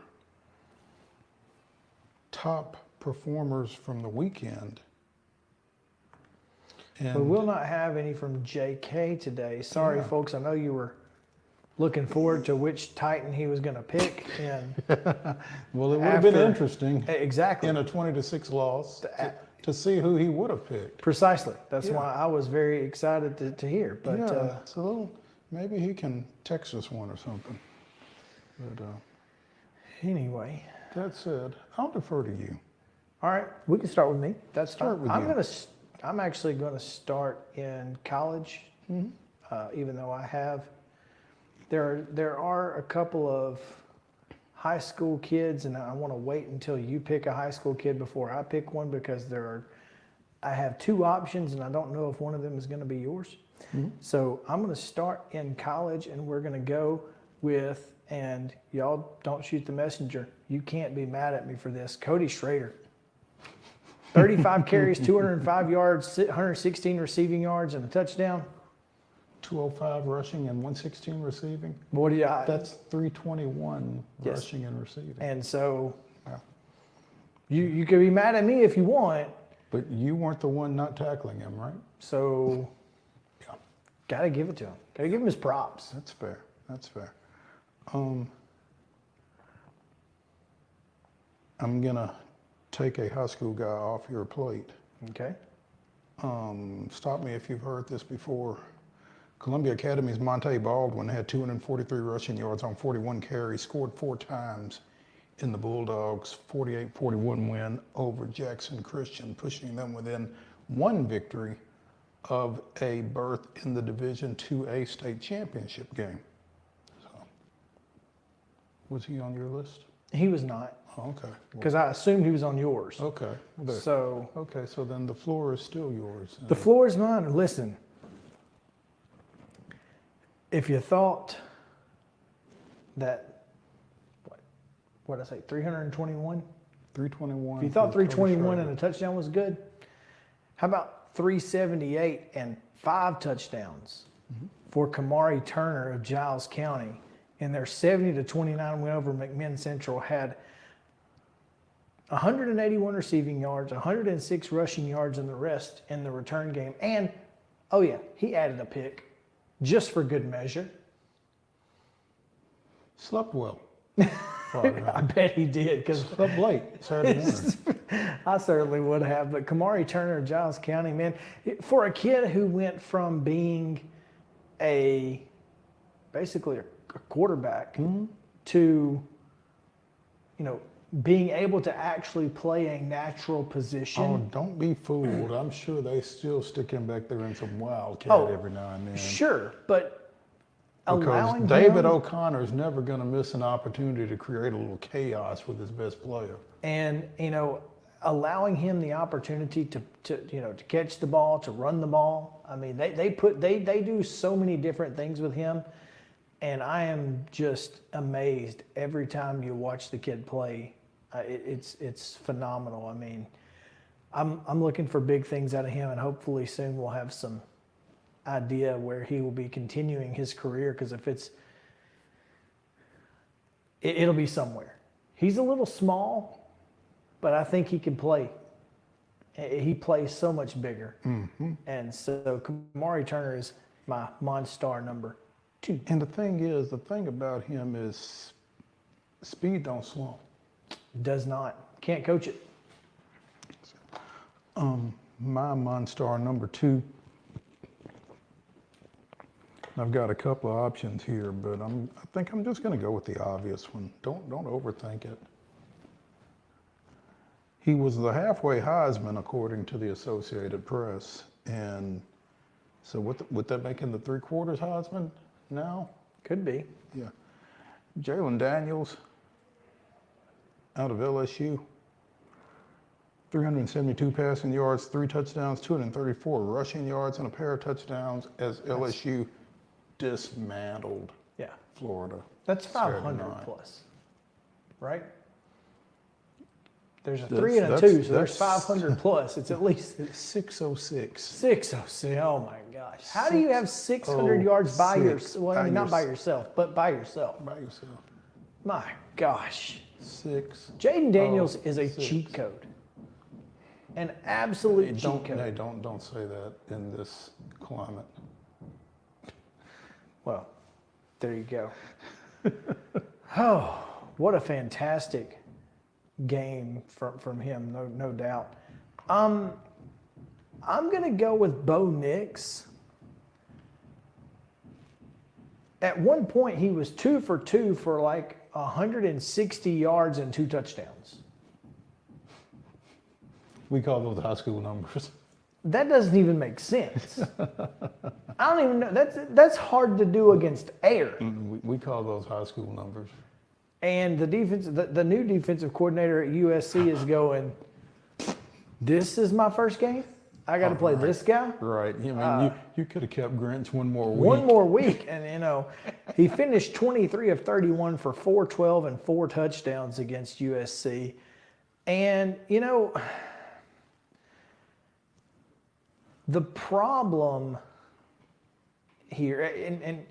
top performers from the weekend. We will not have any from JK today. Sorry, Yeah. folks. I know you were looking forward to which Titan he was going to pick. And Well, it would have been after- interesting exactly. in a 20-6 loss to see who he would have picked. Precisely. That's Yeah. why I was very excited to hear. But Yeah, it's a little, maybe he can text us one or something. But anyway, that said, I'll defer to you. all right, we can start with me. That's Start fine. with you. I'm actually going to start in college, even though I have. There are a couple of high school kids, and I want to wait until you pick a high school kid before I pick one because I have two options, and I don't know if one of them is going to be yours. So I'm going to start in college, and we're going to go with, and y'all don't shoot the messenger. You can't be mad at me for this. Cody Schrader. 35 carries, 205 yards, 116 receiving yards, and a touchdown. 205 rushing and 116 receiving. What do you? That's 321 Yes. rushing and receiving. And so, Yeah. you could be mad at me if you want. But you weren't the one not tackling him, right? So, Yeah. gotta give it to him. Gotta give him his props. That's fair. That's fair. I'm gonna take a high school guy off your plate. Okay. Stop me if you've heard this before. Columbia Academy's Monte Baldwin had 243 rushing yards on 41 carries, scored 4 times in the Bulldogs' 48-41 win over Jackson Christian, pushing them within one victory of a berth in the Division IIA state championship game. So, was he on your list? He was not, Oh, okay. because I assumed he was on yours. Okay. There. So, Okay, so then the floor is still yours. the floor is mine. Listen, if you thought that, what did I say, 321? 321. If you thought for Cody 321 and Schrader. a touchdown was good, how about 378 and 5 touchdowns for Kamari Turner of Giles County in their 70-29 win over McMinn Central? Had 181 receiving yards, 106 rushing yards, and the rest in the return game. And, oh yeah, he added a pick just for good measure. Slept well. I bet he did, because Slept late Saturday morning. I certainly would have. But Kamari Turner of Giles County, man, for a kid who went from being basically a quarterback to, being able to actually play a natural position. Oh, don't be fooled. I'm sure they still stick him back there in some wildcat Oh, every now and then. Sure, but Because allowing David him, O'Connor's never going to miss an opportunity to create a little chaos with his best player. and allowing him the opportunity to catch the ball, to run the ball. I mean, they do so many different things with him, and I am just amazed every time you watch the kid play. It's phenomenal. I mean, I'm looking for big things out of him, and hopefully soon we'll have some idea where he will be continuing his career, because if it'll be somewhere. He's a little small, but I think he can play. He plays so much bigger. And so Kamari Turner is my Monstar number 2. And the thing about him is speed don't slow. Does not. Can't coach it. My Monstar number 2. I've got a couple of options here, but I think I'm just going to go with the obvious one. Don't overthink it. He was the halfway Heisman according to the Associated Press, and so would that make him the 3/4 Heisman now? Could be. Yeah. Jalen Daniels out of LSU. 372 passing yards, 3 touchdowns, 234 rushing yards, and a pair of touchdowns as LSU dismantled Florida. That's Saturday 500 night. plus, right? There's a 3 and a 2, so there's 500 plus. It's at least 606. 606. Oh my gosh! How do you have 600 yards by yourself? Well, I mean, not by yourself, but by yourself. By yourself. My gosh! 6. Jaden Daniels is a cheat code. An absolute cheat code. Hey, don't say that in this climate. Well, there you go. Oh, what a fantastic game from him, no doubt. I'm gonna go with Bo Nix. At one point, he was 2 for 2 for like 160 yards and 2 touchdowns. We call those high school numbers. That doesn't even make sense. I don't even know. That's hard to do against air. We call those high school numbers. And the new defensive coordinator at USC is going, this is my first game? I got to play this guy? Right. I mean, you could have kept Grinch one more week. One more week. And, you know, he finished 23 of 31 for 412 and 4 touchdowns against USC. And, you know, the problem here, and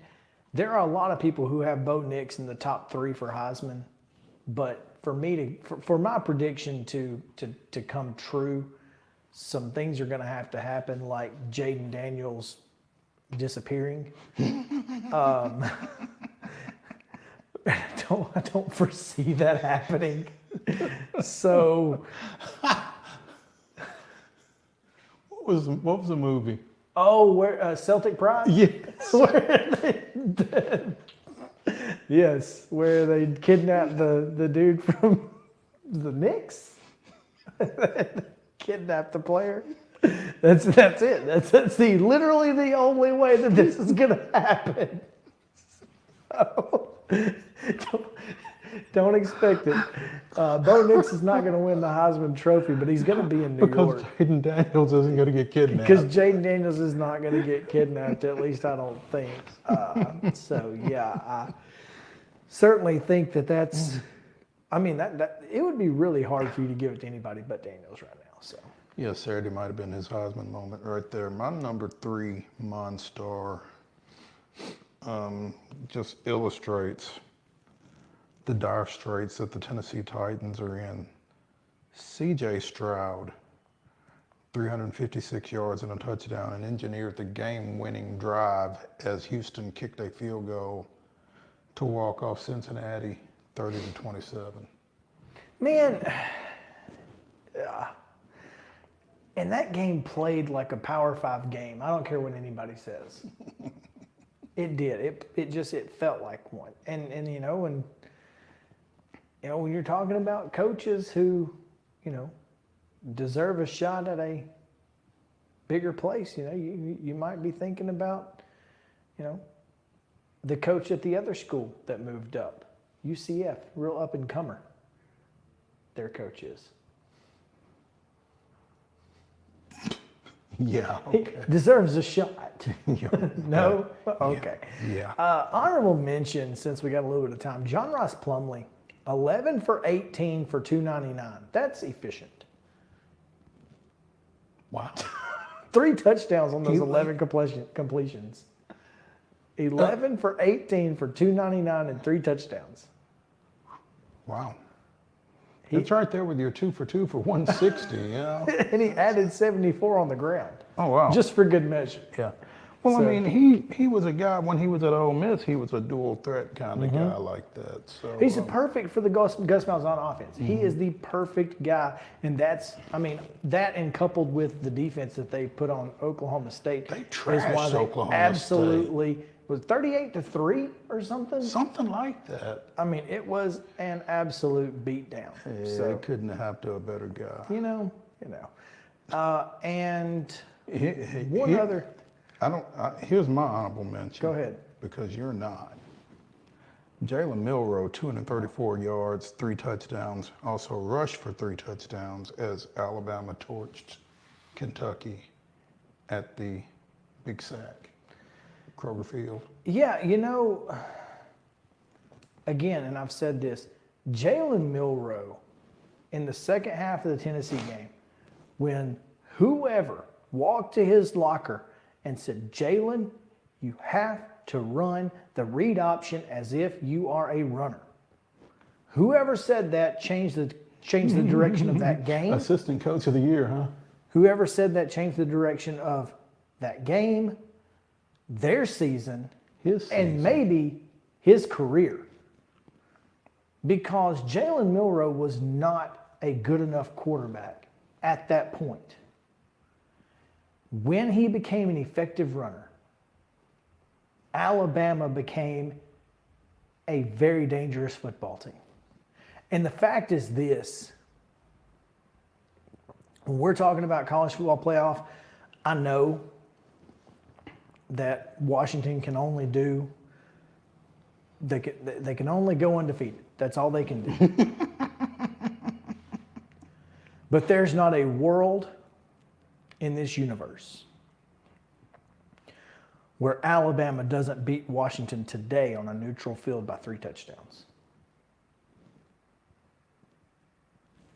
there are a lot of people who have Bo Nix in the top 3 for Heisman, but for me for my prediction to come true, some things are going to happen, like Jaden Daniels disappearing. I don't foresee that happening. So. What was the movie? Oh, where Celtic Pride? Yes. Yes, where they kidnapped the dude from the Knicks. Kidnapped the player. That's it. That's literally the only way that this is gonna happen. So, don't expect it. Bo Nix is not going to win the Heisman Trophy, but he's going to be in New York. Because Jaden Daniels isn't going to get kidnapped. Because Jaden Daniels is not going to get kidnapped, at least I don't think. So, yeah, I certainly think that's, I mean, that it would be really hard for you to give it to anybody but Daniels right now. So. Yeah, Saturday might have been his Heisman moment right there. My number 3 Monstar just illustrates the dire straits that the Tennessee Titans are in. C.J. Stroud, 356 yards and a touchdown, and engineered the game-winning drive as Houston kicked a field goal to walk off Cincinnati 30-27. Man, and that game played like a Power 5 game. I don't care what anybody says. It did. It felt like one. And you know, when you're talking about coaches who, you know, deserve a shot at a bigger place, you know, you might be thinking about, you know, the coach at the other school that moved up, UCF, real up and comer. Their coach is. Yeah, okay. He deserves a shot. No? Okay. Yeah. Honorable mention, since we got a little bit of time, John Ross Plumlee, 11 for 18 for 299. That's efficient. Wow. 3 touchdowns on those 11 completions. 11 for 18 for 299 and 3 touchdowns. Wow. It's right there with your 2 for 2 for 160, you know? And he added 74 on the ground. Oh, wow. Just for good measure. Yeah. Well, So- I mean, he was a guy, when he was at Ole Miss, he was a dual threat kind of guy like that. So He's perfect for the Gus Malzahn offense. He is the perfect guy. And that's, I mean, that and coupled with the defense that they put on Oklahoma State They is trashed why they Oklahoma absolutely was 38-3 or something. something like that. I mean, it was an absolute beatdown. Yeah, So, they couldn't have to a better guy. you know. And He- one he- other. Here's my honorable mention. Go ahead. Because you're not. Jalen Milroe, 234 yards, 3 touchdowns, also rushed for 3 touchdowns as Alabama torched Kentucky at the Big Sack, Kroger Field. Yeah, again, and I've said this, Jalen Milroe in the second half of the Tennessee game, when whoever walked to his locker and said, Jalen, you have to run the read option as if you are a runner. Whoever said that changed the direction of that game. Assistant coach of the year, huh? Whoever said that changed the direction of that game, their season, and maybe his career. Because Jalen Milroe was not a good enough quarterback at that point. When he became an effective runner, Alabama became a very dangerous football team. And the fact is this, when we're talking about college football playoff, I know that Washington can only do, they can only go undefeated. That's all they can do. But there's not a world in this universe where Alabama doesn't beat Washington today on a neutral field by 3 touchdowns.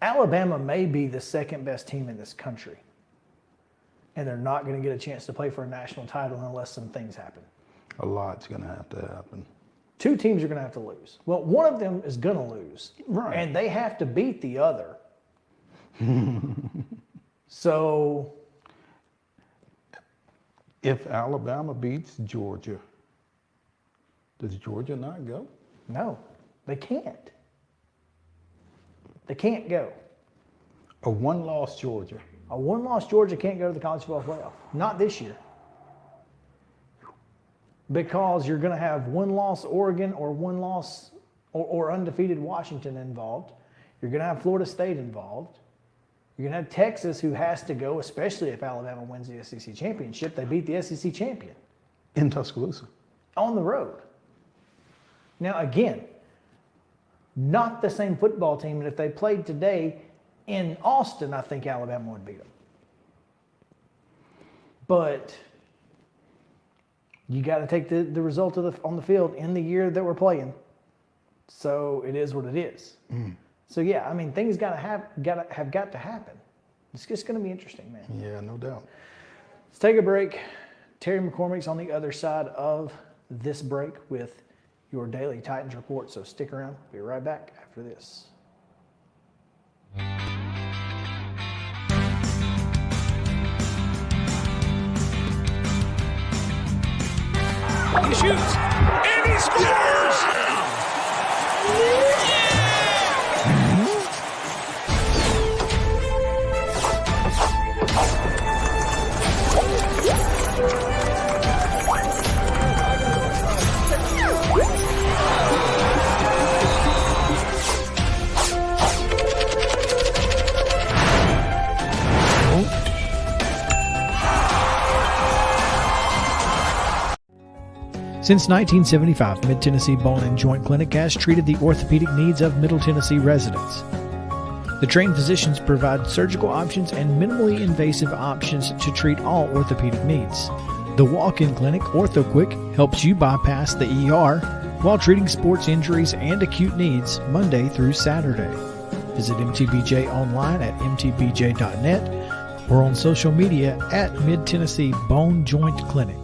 Alabama may be the second best team in this country, and they're not going to get a chance to play for a national title unless some things happen. A lot's going to have to happen. 2 teams are going to have to lose. Well, one of them is going to lose, right? And they have to beat the other. So, if Alabama beats Georgia, does Georgia not go? No, they can't. They can't go. A one-loss Georgia. A one-loss Georgia can't go to the college football playoff. Not this year. Because you're going to have one-loss Oregon or one-loss or undefeated Washington involved. You're going to have Florida State involved. You're going to have Texas, who has to go, especially if Alabama wins the SEC championship. They beat the SEC champion. In Tuscaloosa. On the road. Now, again, not the same football team, and if they played today in Austin, I think Alabama would beat them. But you got to take the result on the field in the year that we're playing. So it is what it is. So yeah, I mean, things have got to happen. It's just going to be interesting, man. Yeah, no doubt. Let's take a break. Terry McCormick's on the other side of this break with your daily Titans report. So stick around. Be right back after this. He shoots, and he scores! Since 1975, Mid-Tennessee Bone and Joint Clinic has treated the orthopedic needs of Middle Tennessee residents. The trained physicians provide surgical options and minimally invasive options to treat all orthopedic needs. The walk-in clinic, OrthoQuick, helps you bypass the ER while treating sports injuries and acute needs Monday through Saturday. Visit MTBJ online at mtbj.net or on social media at Mid-Tennessee Bone Joint Clinic.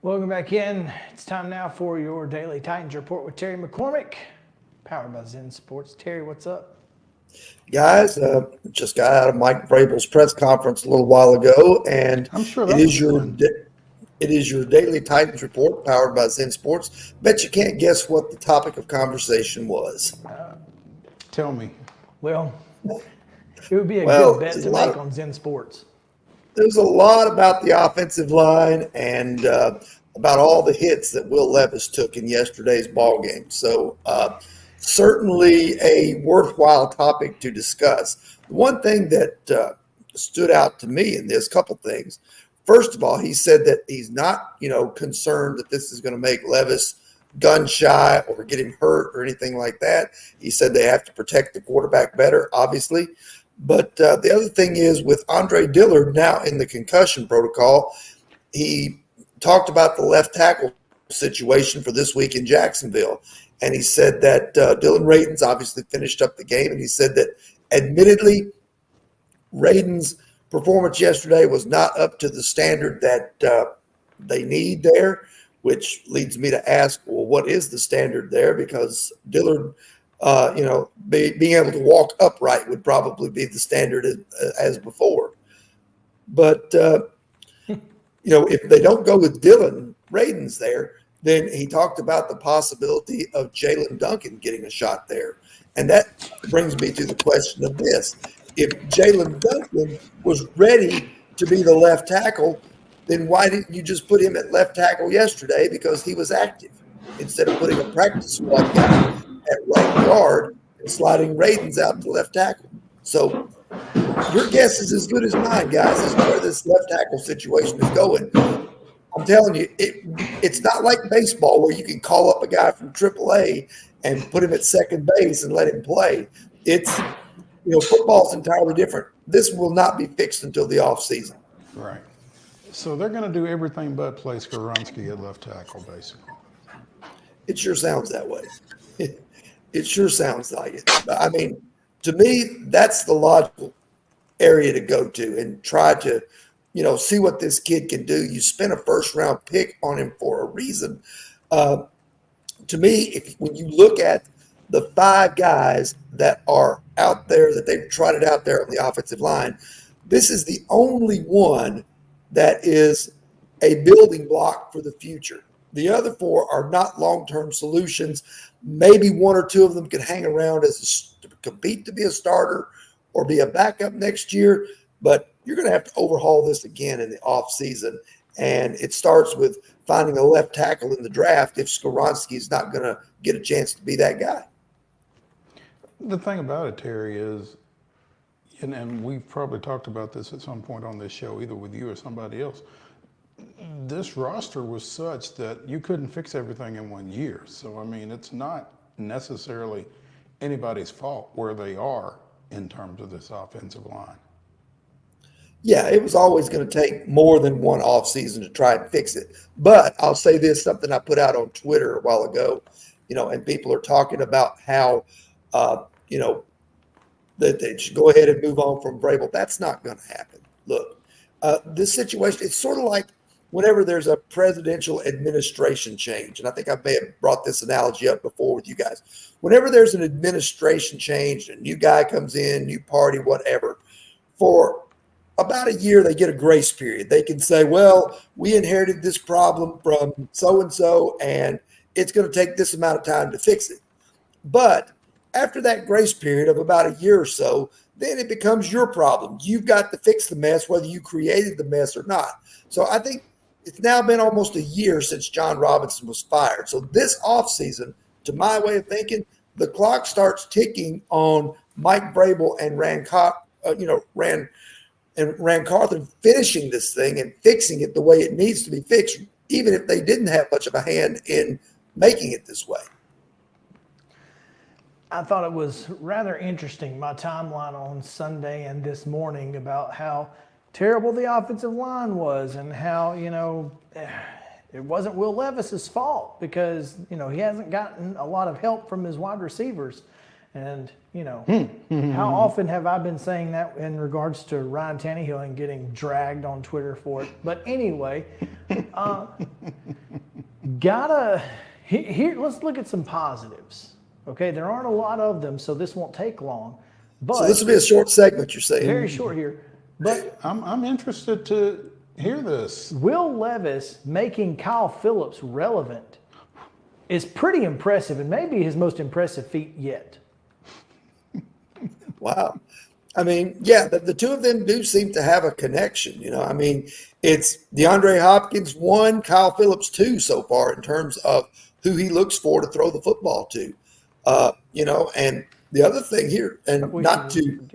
Welcome back in. It's time now for your Daily Titans Report with Terry McCormick, powered by Zen Sports. Terry, what's up? Guys, just got out of Mike Vrabel's press conference a little while ago, and I'm sure it is your Daily Titans Report, powered by Zen Sports. Bet you can't guess what the topic of conversation was. Tell me. Well, it would be a good bet to make on Zen Sports. There's a lot about the offensive line and about all the hits that Will Levis took in yesterday's ball game. So certainly a worthwhile topic to discuss. One thing that stood out to me in this couple things. First of all, he said that he's not, concerned that this is going to make Levis gun shy or get him hurt or anything like that. He said they have to protect the quarterback better, obviously. But the other thing is with Andre Dillard now in the concussion protocol, he talked about the left tackle situation for this week in Jacksonville. And he said that Dylan Radins obviously finished up the game. And he said that admittedly, Radins' performance yesterday was not up to the standard that they need there, which leads me to ask, well, what is the standard there? Because Dillard, being able to walk upright would probably be the standard as before. But, if they don't go with Dylan Radins there, then he talked about the possibility of Jalen Duncan getting a shot there. And that brings me to the question of this. If Jalen Duncan was ready to be the left tackle, then why didn't you just put him at left tackle yesterday because he was active instead of putting a practice squad guy at right guard and sliding Radins out to left tackle? So your guess is as good as mine, guys, as to where this left tackle situation is going. I'm telling you, it's not like baseball where you can call up a guy from AAA and put him at second base and let him play. It's, football's entirely different. This will not be fixed until the offseason. Right. So they're going to do everything but play Skoronski at left tackle, basically. It sure sounds that way. It sure sounds like it. I mean, to me, that's the logical area to go to and try to, see what this kid can do. You spent a first-round pick on him for a reason. To me, when you look at the 5 guys that are out there that they've trotted out there on the offensive line, this is the only one that is a building block for the future. The other 4 are not long-term solutions. Maybe 1 or 2 of them could hang around to compete to be a starter or be a backup next year, but you're going to have to overhaul this again in the offseason. And it starts with finding a left tackle in the draft if Skoronski is not going to get a chance to be that guy. The thing about it, Terry, is, and we've probably talked about this at some point on this show, either with you or somebody else, this roster was such that you couldn't fix everything in 1 year. So, I mean, it's not necessarily anybody's fault where they are in terms of this offensive line. Yeah, it was always going to take more than one offseason to try and fix it. But I'll say this, something I put out on Twitter a while ago, and people are talking about how, that they should go ahead and move on from Vrabel. That's not going to happen. Look, this situation, it's sort of like whenever there's a presidential administration change, and I think I may have brought this analogy up before with you guys. Whenever there's an administration change, a new guy comes in, new party, whatever, for about a year, they get a grace period. They can say, well, we inherited this problem from so-and-so, and it's going to take this amount of time to fix it. But after that grace period of about a year or so, then it becomes your problem. You've got to fix the mess, whether you created the mess or not. So I think it's now been almost a year since John Robinson was fired. So this offseason, to my way of thinking, the clock starts ticking on Mike Vrabel and Rand Carthon finishing this thing and fixing it the way it needs to be fixed, even if they didn't have much of a hand in making it this way. I thought it was rather interesting, my timeline on Sunday and this morning, about how terrible the offensive line was and how, it wasn't Will Levis's fault because, he hasn't gotten a lot of help from his wide receivers. And, how often have I been saying that in regards to Ryan Tannehill and getting dragged on Twitter for it? But anyway, here, let's look at some positives. Okay, there aren't a lot of them, so this won't take long. But so this will be a short segment, you're saying? Very short here. But I'm interested to hear this. Will Levis making Kyle Phillips relevant is pretty impressive and maybe his most impressive feat yet. Wow. I mean, yeah, the 2 of them do seem to have a connection. I mean, it's DeAndre Hopkins 1, Kyle Phillips 2 so far in terms of who he looks for to throw the football to. And the other thing here, and not to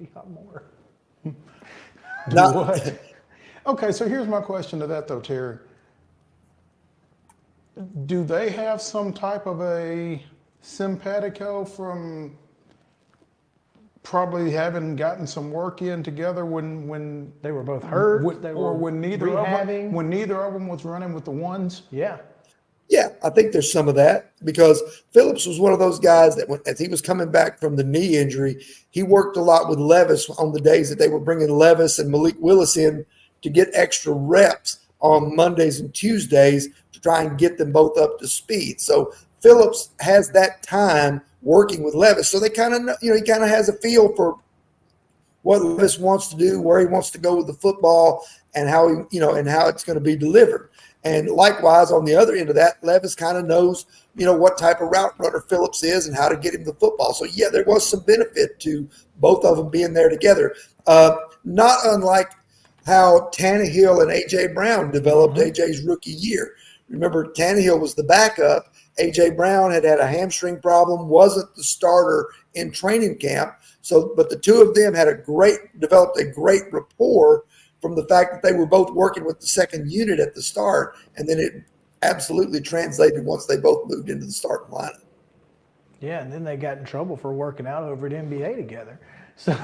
Not, What? Okay, so here's my question to that though, Terry. Do they have some type of a simpatico from probably having gotten some work in together when They were both hurt. or when neither rehabbing. of them was running with the ones? Yeah. Yeah, I think there's some of that because Phillips was one of those guys that as he was coming back from the knee injury, he worked a lot with Levis on the days that they were bringing Levis and Malik Willis in to get extra reps on Mondays and Tuesdays to try and get them both up to speed. So Phillips has that time working with Levis. So they kind of, he kind of has a feel for what Levis wants to do, where he wants to go with the football, and how and how it's going to be delivered. And likewise, on the other end of that, Levis kind of knows, what type of route runner Phillips is and how to get him the football. So, yeah, there was some benefit to both of them being there together. Not unlike how Tannehill and A.J. Brown developed A.J.'s rookie year. Remember, Tannehill was the backup. A.J. Brown had a hamstring problem, wasn't the starter in training camp. So, but the two of them had developed a great rapport from the fact that they were both working with the second unit at the start, and then it absolutely translated once they both moved into the starting lineup. Yeah, and then they got in trouble for working out over at NBA together. So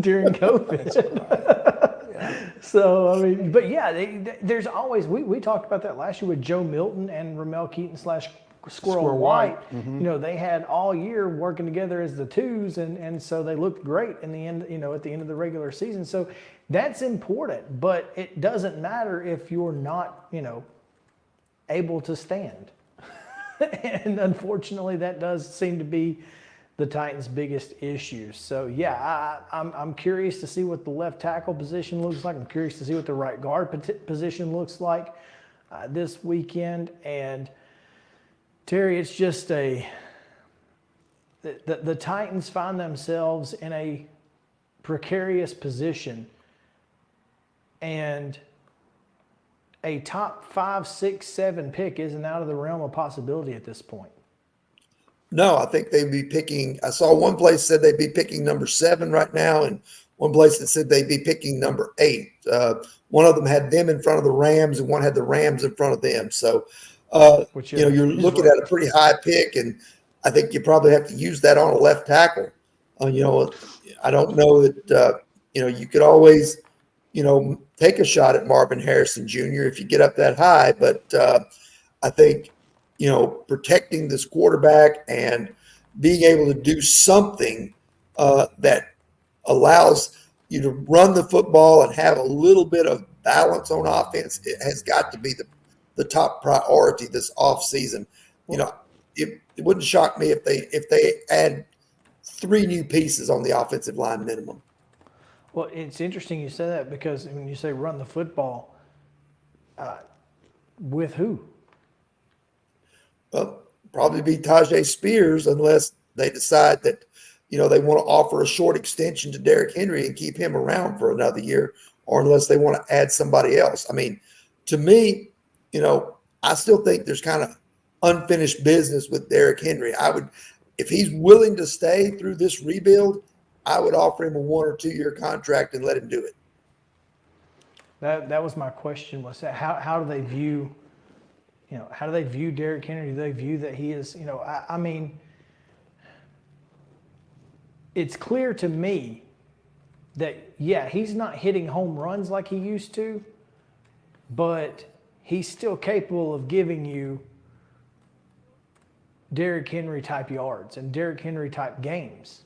during COVID. So, I mean, but yeah, there's always, we talked about that last year with Joe Milton and Ramel Keaton / Squirrel White. Mm-hmm. They had all year working together as the twos, and so they looked great in the end, at the end of the regular season. So that's important, but it doesn't matter if you're not, able to stand. And unfortunately, that does seem to be the Titans' biggest issue. So yeah, I'm curious to see what the left tackle position looks like. I'm curious to see what the right guard position looks like this weekend. And Terry, it's just the Titans find themselves in a precarious position, and a top 5, 6, 7 pick isn't out of the realm of possibility at this point. No, I think they'd be picking. I saw one place said they'd be picking number 7 right now, and one place that said they'd be picking number 8. One of them had them in front of the Rams, and one had the Rams in front of them. So, you're looking at a pretty high pick, and I think you probably have to use that on a left tackle. I don't know that you could always take a shot at Marvin Harrison Jr. if you get up that high, but I think protecting this quarterback and being able to do something that allows you to run the football and have a little bit of balance on offense, it has got to be the top priority this offseason. It wouldn't shock me if they add 3 new pieces on the offensive line minimum. Well, it's interesting you say that, because when you say run the football, with who? Well, probably be Tajay Spears, unless they decide that, they want to offer a short extension to Derrick Henry and keep him around for another year, or unless they want to add somebody else. I mean, to me, I still think there's kind of unfinished business with Derrick Henry. If he's willing to stay through this rebuild, I would offer him a 1 or 2 year contract and let him do it. That was my question, was that how do they view, how do they view Derrick Henry? Do they view that he is, I mean, it's clear to me that, yeah, he's not hitting home runs like he used to, but he's still capable of giving you Derrick Henry type yards and Derrick Henry type games.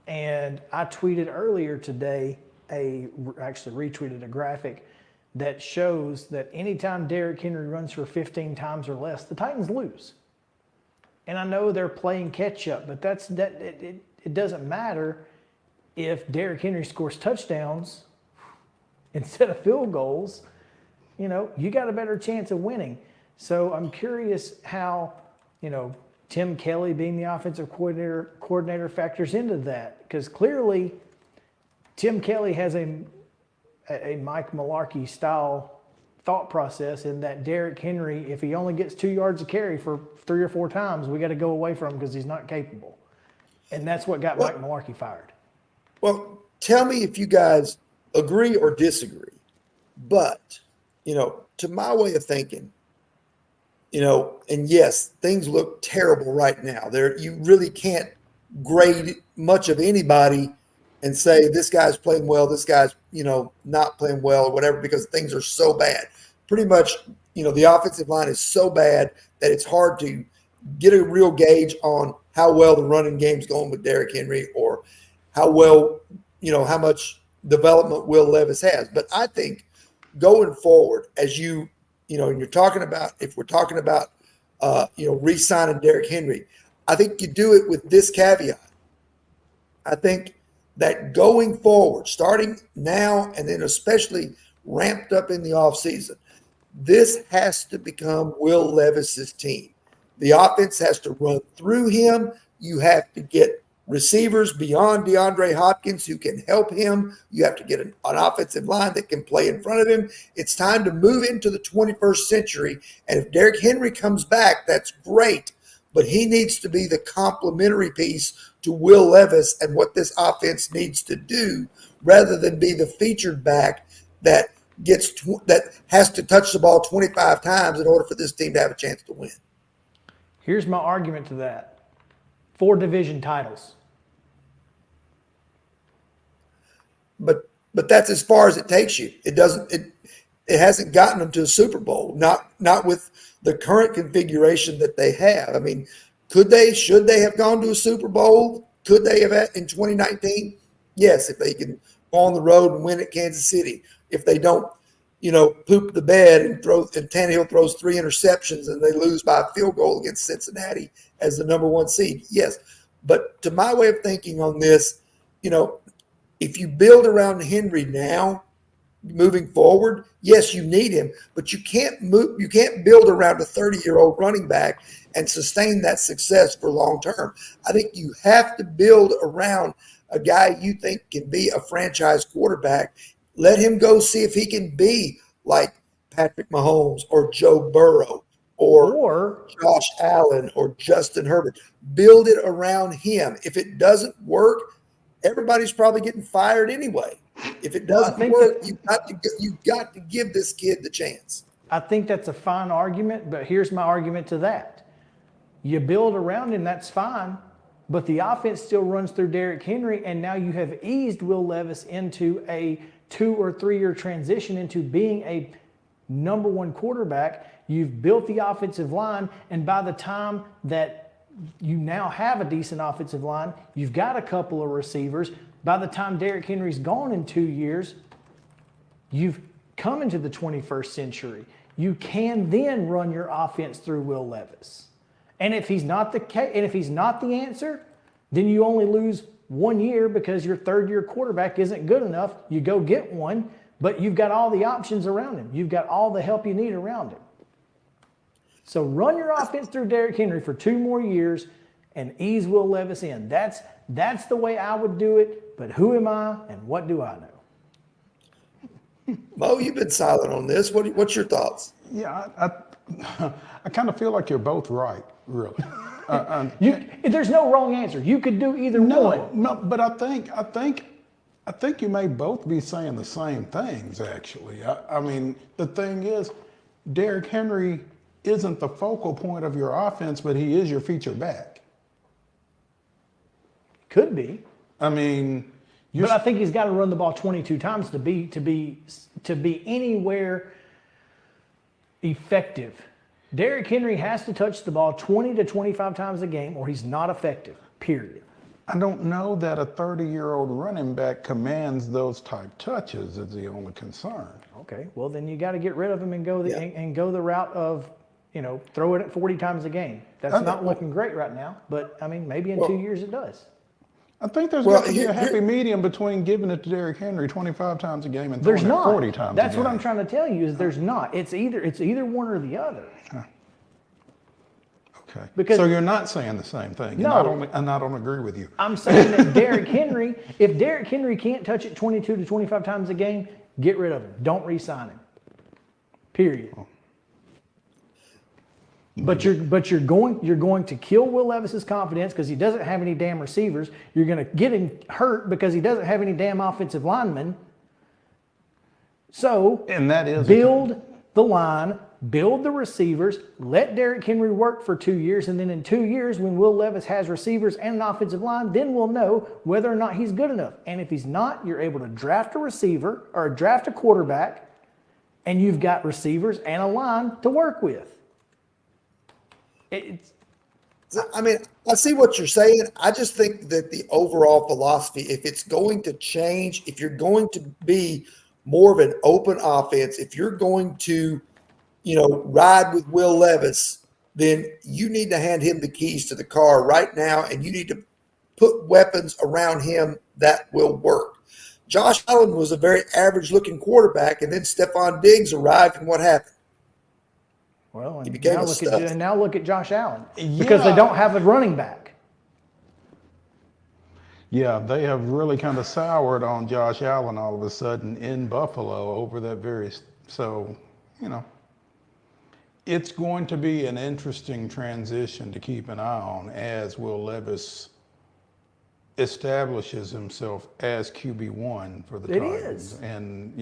And I tweeted earlier today, actually retweeted a graphic that shows that anytime Derrick Henry runs for 15 times or less, the Titans lose. And I know they're playing catch up, but it doesn't matter if Derrick Henry scores touchdowns instead of field goals. You got a better chance of winning. So I'm curious how, Tim Kelly being the offensive coordinator factors into that, because clearly Tim Kelly has a Mike Mularkey style thought process in that Derrick Henry, if he only gets 2 yards of carry for 3 or 4 times, we got to go away from him because he's not capable. And that's what got Mike Mularkey fired. Well, tell me if you guys agree or disagree. But, to my way of thinking, and yes, things look terrible right now. You really can't grade much of anybody and say this guy's playing well, this guy's, not playing well or whatever, because things are so bad. Pretty much, the offensive line is so bad that it's hard to get a real gauge on how well the running game's going with Derrick Henry, or how well, how much development Will Levis has. But I think going forward, as and you're talking about, if we're talking about, re-signing Derrick Henry, I think you do it with this caveat. I think that going forward, starting now and then especially ramped up in the offseason, this has to become Will Levis's team. The offense has to run through him. You have to get receivers beyond DeAndre Hopkins who can help him. You have to get an offensive line that can play in front of him. It's time to move into the 21st century. And if Derrick Henry comes back, that's great. But he needs to be the complementary piece to Will Levis and what this offense needs to do, rather than be the featured back that has to touch the ball 25 times in order for this team to have a chance to win. Here's my argument to that. 4 division titles. But that's as far as it takes you. It hasn't gotten them to a Super Bowl, not with the current configuration that they have. I mean, should they have gone to a Super Bowl? Could they have in 2019? Yes, if they can go on the road and win at Kansas City. If they don't, poop the bed and Tannehill throws 3 interceptions and they lose by a field goal against Cincinnati as the number 1 seed. Yes. But to my way of thinking on this, if you build around Henry now, moving forward, yes, you need him, but you can't build around a 30-year-old running back and sustain that success for long term. I think you have to build around a guy you think can be a franchise quarterback. Let him go see if he can be like Patrick Mahomes or Joe Burrow or Josh Allen or Justin Herbert. Build it around him. If it doesn't work, everybody's probably getting fired anyway. If it doesn't work, you've got to give this kid the chance. I think that's a fine argument, but here's my argument to that. You build around him, that's fine, but the offense still runs through Derrick Henry, and now you have eased Will Levis into a 2 or 3 year transition into being a number 1 quarterback. You've built the offensive line, and by the time that you now have a decent offensive line, you've got a couple of receivers. By the time Derrick Henry's gone in 2 years, you've come into the 21st century. You can then run your offense through Will Levis. And if he's not the answer, then you only lose 1 year because your 3rd-year quarterback isn't good enough. You go get one, but you've got all the options around him. You've got all the help you need around him. So run your offense through Derrick Henry for 2 more years and ease Will Levis in. That's the way I would do it, but who am I and what do I know? Mo, you've been silent on this. What's your thoughts? Yeah, I kind of feel like you're both right, really. There's no wrong answer. You could do either one. No, but I think you may both be saying the same things, actually. I mean, the thing is, Derrick Henry isn't the focal point of your offense, but he is your feature back. Could be. I mean, but I think he's got to run the ball 22 times to be anywhere effective. Derrick Henry has to touch the ball 20 to 25 times a game, or he's not effective. Period. I don't know that a 30-year-old running back commands those type touches. Is the only concern. Okay, well then you got to get rid of him and go the route of, throw it at 40 times a game. That's not looking great right now, but I mean maybe in 2 years it does. I think there's got to be a happy medium between giving it to Derrick Henry 25 times a game and throwing it 40 times a game. That's what I'm trying to tell you is there's not. It's either one or the other. Okay. Because, so you're not saying the same thing. No. And I don't agree with you. I'm saying that Derrick Henry, if Derrick Henry can't touch it 22 to 25 times a game, get rid of him. Don't re-sign him. Period. But you're going to kill Will Levis's confidence because he doesn't have any damn receivers. You're going to get him hurt because he doesn't have any damn offensive linemen. So And that is build the line, build the receivers, let Derrick Henry work for 2 years, and then in 2 years, when Will Levis has receivers and an offensive line, then we'll know whether or not he's good enough. And if he's not, you're able to draft a receiver or draft a quarterback, and you've got receivers and a line to work with. I mean, I see what you're saying. I just think that the overall philosophy, if it's going to change, if you're going to be more of an open offense, if you're going to, ride with Will Levis, then you need to hand him the keys to the car right now, and you need to put weapons around him that will work. Josh Allen was a very average-looking quarterback, and then Stephon Diggs arrived, and what happened? Well, He became a stud. and now look at Josh Allen because they don't have a running back. Yeah, they have really kind of soured on Josh Allen all of a sudden in Buffalo over that so, it's going to be an interesting transition to keep an eye on as Will Levis establishes himself as QB1 for the Titans. Is. And,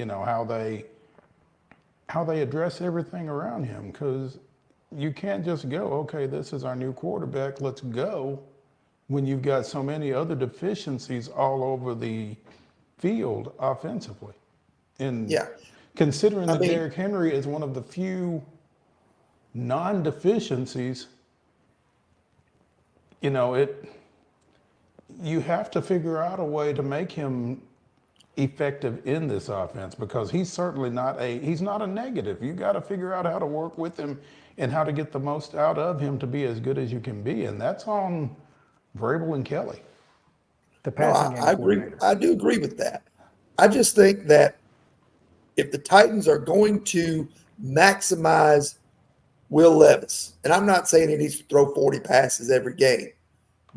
how they address everything around him, because you can't just go, okay, this is our new quarterback, let's go, when you've got so many other deficiencies all over the field offensively. And considering that Derrick Henry is one of the few non-deficiencies, you have to figure out a way to make him effective in this offense, because he's certainly he's not a negative. You got to figure out how to work with him and how to get the most out of him to be as good as you can be. And that's on Vrabel and Kelly. The passing game. I agree. I do agree with that. I just think that if the Titans are going to maximize Will Levis, and I'm not saying he needs to throw 40 passes every game,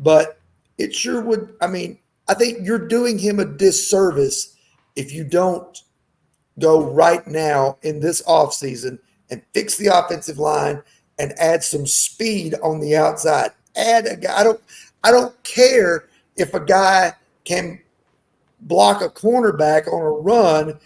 but it sure would. I mean, I think you're doing him a disservice if you don't go right now in this offseason and fix the offensive line and add some speed on the outside. Add a guy. I don't care if a guy can block a cornerback on a run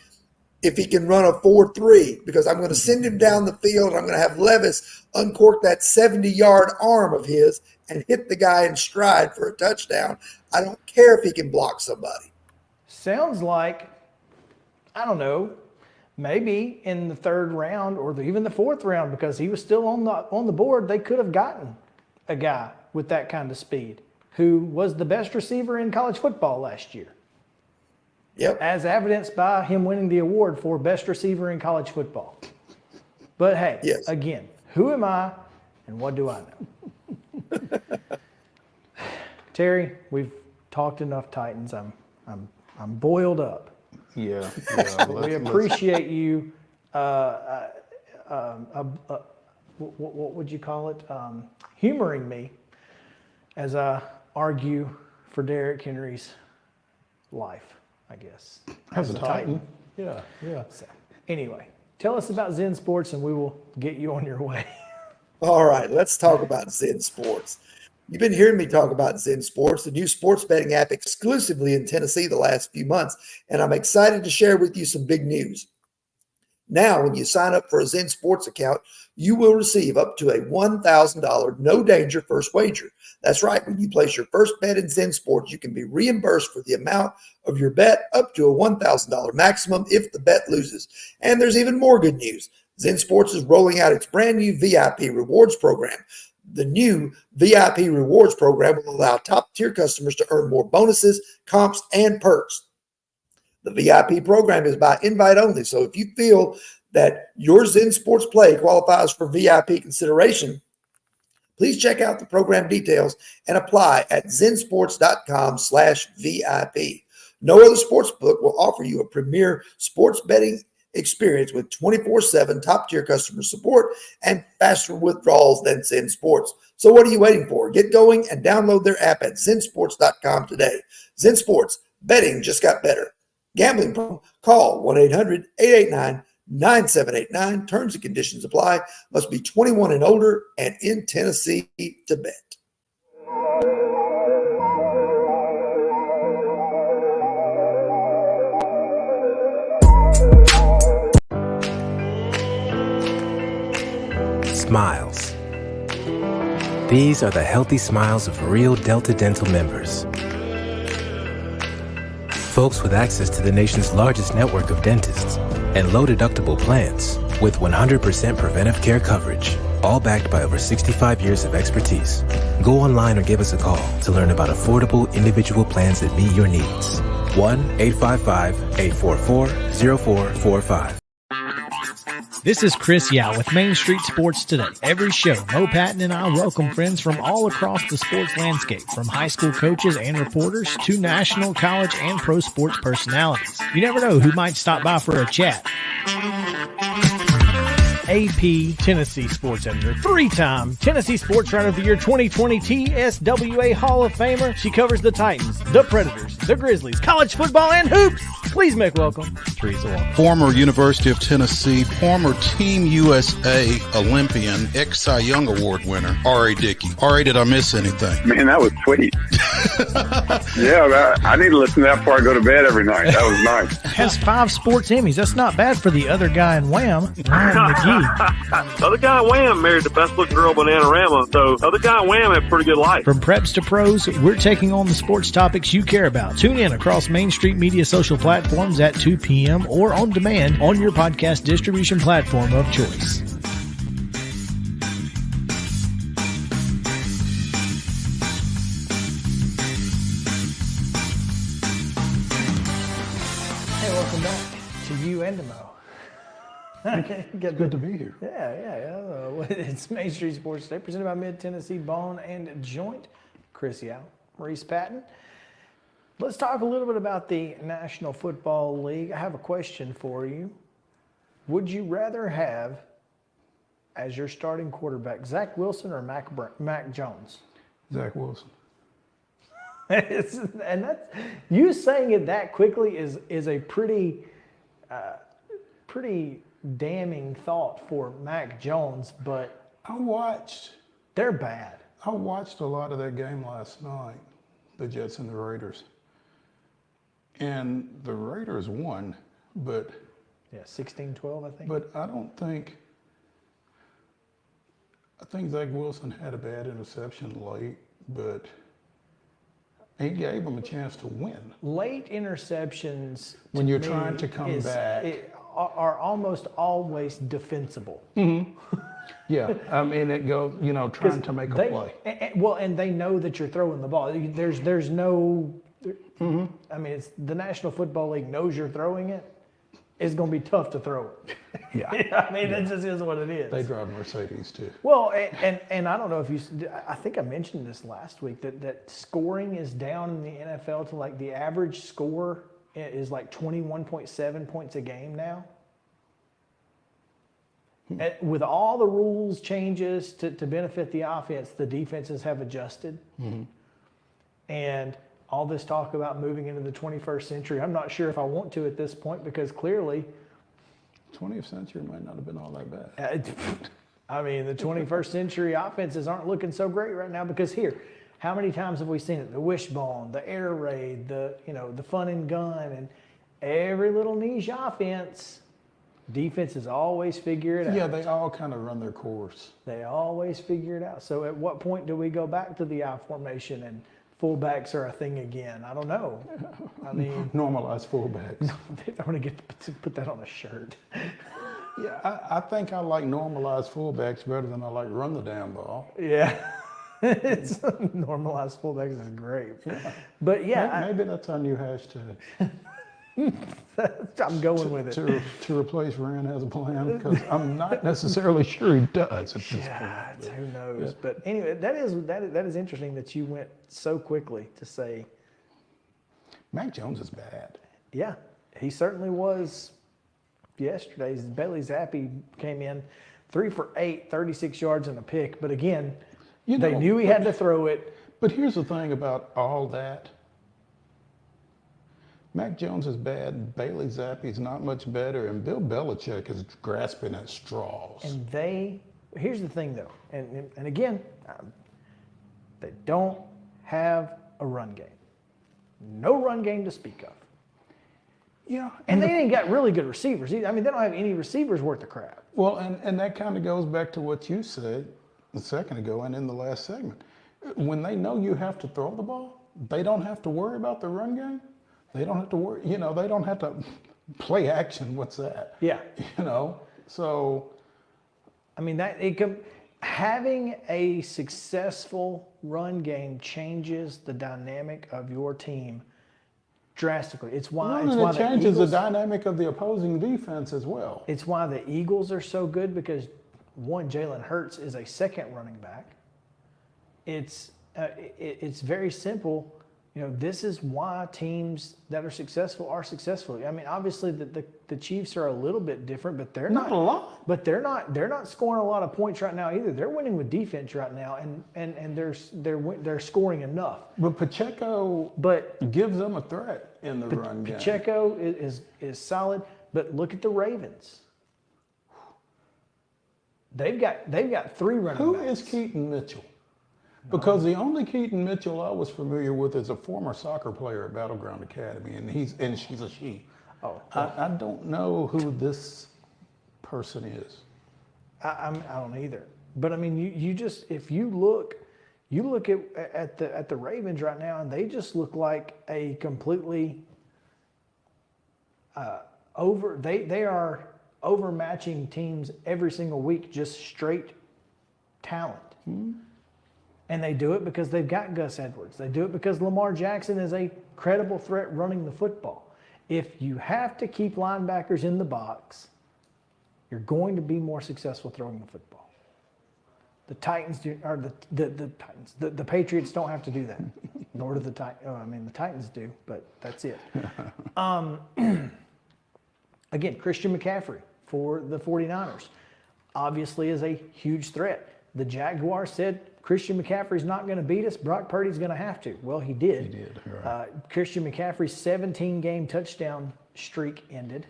if he can run a 4.3, because I'm going to send him down the field and I'm going to have Levis uncork that 70-yard arm of his and hit the guy in stride for a touchdown. I don't care if he can block somebody. Sounds like, I don't know, maybe in the third round or even the fourth round, because he was still on the board, they could have gotten a guy with that kind of speed who was the best receiver in college football last year. Yep. As evidenced by him winning the award for best receiver in college football. But hey, again, who am I and what do I know? Terry, we've talked enough Titans. I'm boiled up. Yeah. We appreciate you. What would you call it? Humoring me as I argue for Derrick Henry's life, I guess. As a Titan. Yeah. So, anyway, tell us about Zen Sports and we will get you on your way. All right, let's talk about Zen Sports. You've been hearing me talk about Zen Sports, the new sports betting app exclusively in Tennessee the last few months, and I'm excited to share with you some big news. Now, when you sign up for a Zen Sports account, you will receive up to a $1,000 no-danger first wager. That's right. When you place your first bet in Zen Sports, you can be reimbursed for the amount of your bet up to a $1,000 maximum if the bet loses. And there's even more good news. Zen Sports is rolling out its brand new VIP rewards program. The new VIP rewards program will allow top-tier customers to earn more bonuses, comps, and perks. The VIP program is by invite only, so if you feel that your Zen Sports play qualifies for VIP consideration, please check out the program details and apply at zensports.com/VIP. No other sportsbook will offer you a premier sports betting experience with 24/7 top-tier customer support and faster withdrawals than Zen Sports. So what are you waiting for? Get going and download their app at zensports.com today. Zen Sports, betting just got better. Gambling problem? Call 1-800-889-9789. Terms and conditions apply. Must be 21 and older and in Tennessee to bet. smiles. These are the healthy smiles of real Delta Dental members. Folks with access to the nation's largest network of dentists and low-deductible plans with 100% preventive care coverage, all backed by over 65 years of expertise. Go online or give us a call to learn about affordable individual plans that meet your needs. 1-855-844-0445. This is Chris Yao with Main Street Sports Today. Every show, Mo Patton and I welcome friends from all across the sports landscape, from high school coaches and reporters to national, college, and pro sports personalities. You never know who might stop by for a chat. AP Tennessee Sports Editor, three-time Tennessee Sports Writer of the Year 2020 TSWA Hall of Famer. She covers the Titans, the Predators, the Grizzlies, college football, and hoops. Please make welcome Teresa Walker. Former University of Tennessee, former Team USA Olympian, ex-Cy Young Award winner, R.A. Dickey. R.A., did I miss anything? Man, that was sweet. Yeah, I need to listen to that before I go to bed every night. That was nice. Has 5 sports Emmys. That's not bad for the other guy in Wham, Ryan McGee. The other guy in Wham married the best-looking girl, Bananarama, so the other guy in Wham had a pretty good life. From preps to pros, we're taking on the sports topics you care about. Tune in across Main Street Media social platforms at 2 p.m. or on demand on your podcast distribution platform of choice. Hey, welcome back to you and to Mo. It's good to be here. Yeah. It's Main Street Sports Today, presented by Mid-Tennessee Bone and Joint. Chris Yao, Maurice Patton. Let's talk a little bit about the National Football League. I have a question for you. Would you rather have, as your starting quarterback, Zach Wilson or Mac Jones? Zach Wilson. And that's, you saying it that quickly is a pretty damning thought for Mac Jones, but they're bad. I watched a lot of that game last night, the Jets and the Raiders. And the Raiders won, but 16-12, I think. But I think Zach Wilson had a bad interception late, but he gave them a chance to win. Late interceptions, when you're trying to come back, are almost always defensible. Mm-hmm. Yeah, I mean, it goes, trying to make a play. And they know that you're throwing the ball. There's no, I mean, it's the National Football League knows you're throwing it. It's going to be tough to throw it. Yeah. I mean, that just is what it is. They drive Mercedes too. Well, and I don't know if I think I mentioned this last week, that scoring is down in the NFL to like the average score is like 21.7 points a game now. With all the rules changes to benefit the offense, the defenses have adjusted. Mm-hmm. And all this talk about moving into the 21st century, I'm not sure if I want to at this point, because clearly 20th century might not have been all that bad. I mean, the 21st century offenses aren't looking so great right now, because here, how many times have we seen it? The wishbone, the air raid, the fun and gun, and every little niche offense. Defenses always figure it out. Yeah, they all kind of run their course. They always figure it out. So at what point do we go back to the I formation and fullbacks are a thing again? I don't know. I mean, normalized fullbacks. I want to get to put that on a shirt. Yeah, I think I like normalized fullbacks better than I like run the damn ball. Yeah. It's normalized fullbacks is great. Yeah. But yeah. Maybe that's our new hashtag. I'm going with it. To replace Rand has a plan, because I'm not necessarily sure he does at this point. Who knows? Yeah. But anyway, that is interesting that you went so quickly to say Mac Jones is bad. Yeah, he certainly was. Yesterday, Bailey Zappi came in 3 for 8, 36 yards and a pick. But again, they knew he had to throw it. But here's the thing about all that. Mac Jones is bad, Bailey Zappi's not much better, and Bill Belichick is grasping at straws. And here's the thing though, and again, they don't have a run game. No run game to speak of. Yeah. And they ain't got really good receivers either. I mean, they don't have any receivers worth of crap. Well, and that kind of goes back to what you said a second ago and in the last segment. When they know you have to throw the ball, they don't have to worry about the run game. They don't have to worry, they don't have to play action. What's that? Yeah. So. I mean, having a successful run game changes the dynamic of your team drastically. It's why it changes the dynamic of the opposing defense as well. It's why the Eagles are so good because, one, Jalen Hurts is a second running back. It's very simple. This is why teams that are successful. I mean, obviously the Chiefs are a little bit different, but they're not a lot. But they're not scoring a lot of points right now either. They're winning with defense right now, and they're scoring enough. But Pacheco gives them a threat in the run game. Pacheco is solid, but look at the Ravens. They've got 3 running backs. Who is Keaton Mitchell? Because the only Keaton Mitchell I was familiar with is a former soccer player at Battleground Academy, and she's a she. Oh, I don't know who this person is. I don't either. But I mean, you just if you look at the Ravens right now, and they just look like a completely They are overmatching teams every single week, just straight talent. Mm-hmm. And they do it because they've got Gus Edwards. They do it because Lamar Jackson is a credible threat running the football. If you have to keep linebackers in the box, you're going to be more successful throwing the football. The Titans do, or the Patriots don't have to do that. Nor do the Titans. Oh, I mean, the Titans do, but that's it. Again, Christian McCaffrey for the 49ers obviously is a huge threat. The Jaguars said Christian McCaffrey's not going to beat us. Brock Purdy's going to have to. Well, he did. He did. Right. Christian McCaffrey's 17-game touchdown streak ended.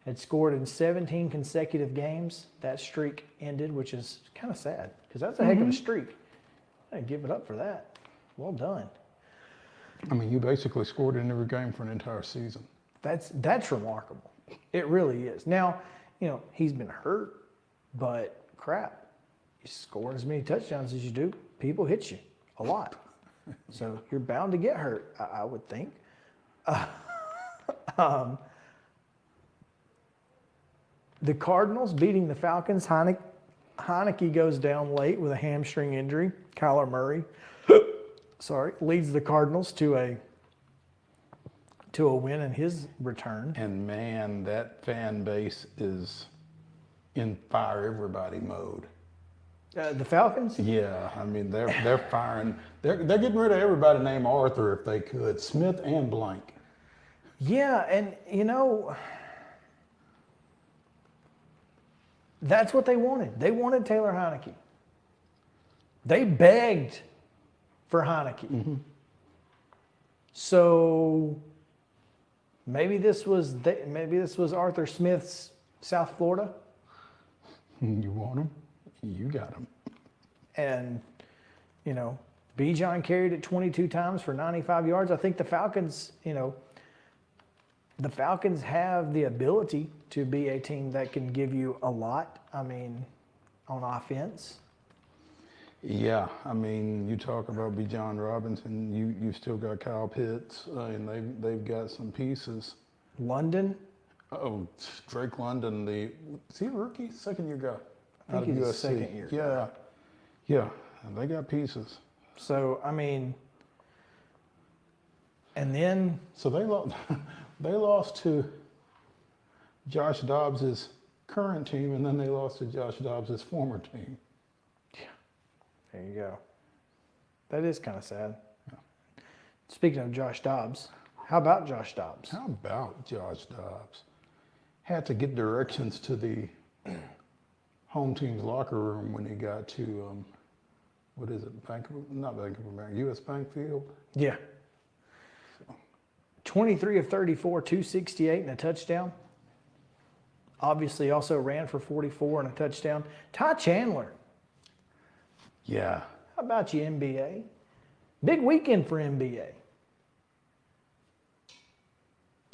Had scored in 17 consecutive games. That streak ended, which is kind of sad because that's a heck of a streak. I'd give it up for that. Well done. I mean, you basically scored in every game for an entire season. That's remarkable. It really is. Now, he's been hurt, but crap. You score as many touchdowns as you do, people hit you a lot. So you're bound to get hurt, I would think. The Cardinals beating the Falcons. Heineke goes down late with a hamstring injury. Kyler Murray, leads the Cardinals to a win in his return. And man, that fan base is in fire everybody mode. The Falcons? Yeah, I mean they're firing. They're getting rid of everybody named Arthur if they could, Smith and Blank. Yeah, and that's what they wanted. They wanted Taylor Heineke. They begged for Heineke. Mm-hmm. So maybe this was Arthur Smith's South Florida. You want him? You got him. And, Bijan carried it 22 times for 95 yards. I think the Falcons, have the ability to be a team that can give you a lot, on offense. Yeah, I mean, you talk about Bijan Robinson, you still got Kyle Pitts, and they've got some pieces. London? Oh, Drake London, is he a rookie? Second year guy. I think he's a second year. Yeah, and they got pieces. So, and then... So they lost to Josh Dobbs' current team, and then they lost to Josh Dobbs' former team. Yeah, there you go. That is kind of sad. Yeah. Speaking of Josh Dobbs, how about Josh Dobbs? Had to get directions to the home team's locker room when he got to, what is it, not Bank of America, U.S. Bank Field? Yeah. 23 of 34, 268 and a touchdown. Obviously also ran for 44 and a touchdown. Ty Chandler. Yeah. How about you, NBA? Big weekend for NBA.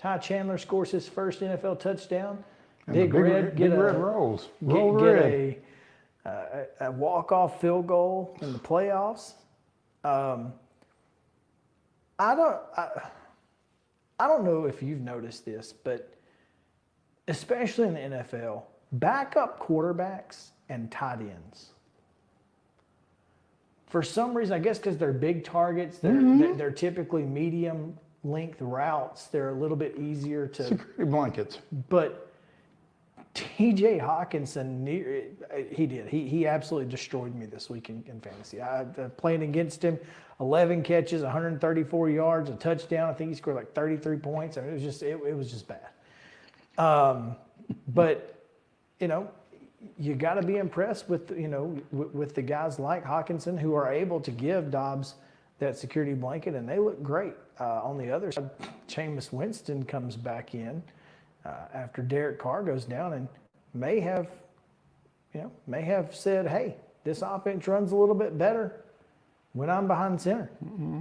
Ty Chandler scores his first NFL touchdown. And Big Red rolls. Roll Red. A walk-off field goal in the playoffs. I don't know if you've noticed this, but especially in the NFL, backup quarterbacks and tight ends. For some reason, I guess because they're big targets, they're typically medium length routes. They're a little bit easier to security blankets. But T.J. Hawkinson, he absolutely destroyed me this week in fantasy. Playing against him, 11 catches, 134 yards, a touchdown. I think he scored like 33 points. I mean, it was just bad. But you got to be impressed with with the guys like Hawkinson who are able to give Dobbs that security blanket, and they look great. On the other side, Jameis Winston comes back in after Derek Carr goes down, and may have said, "Hey, this offense runs a little bit better when I'm behind center." Mm-hmm.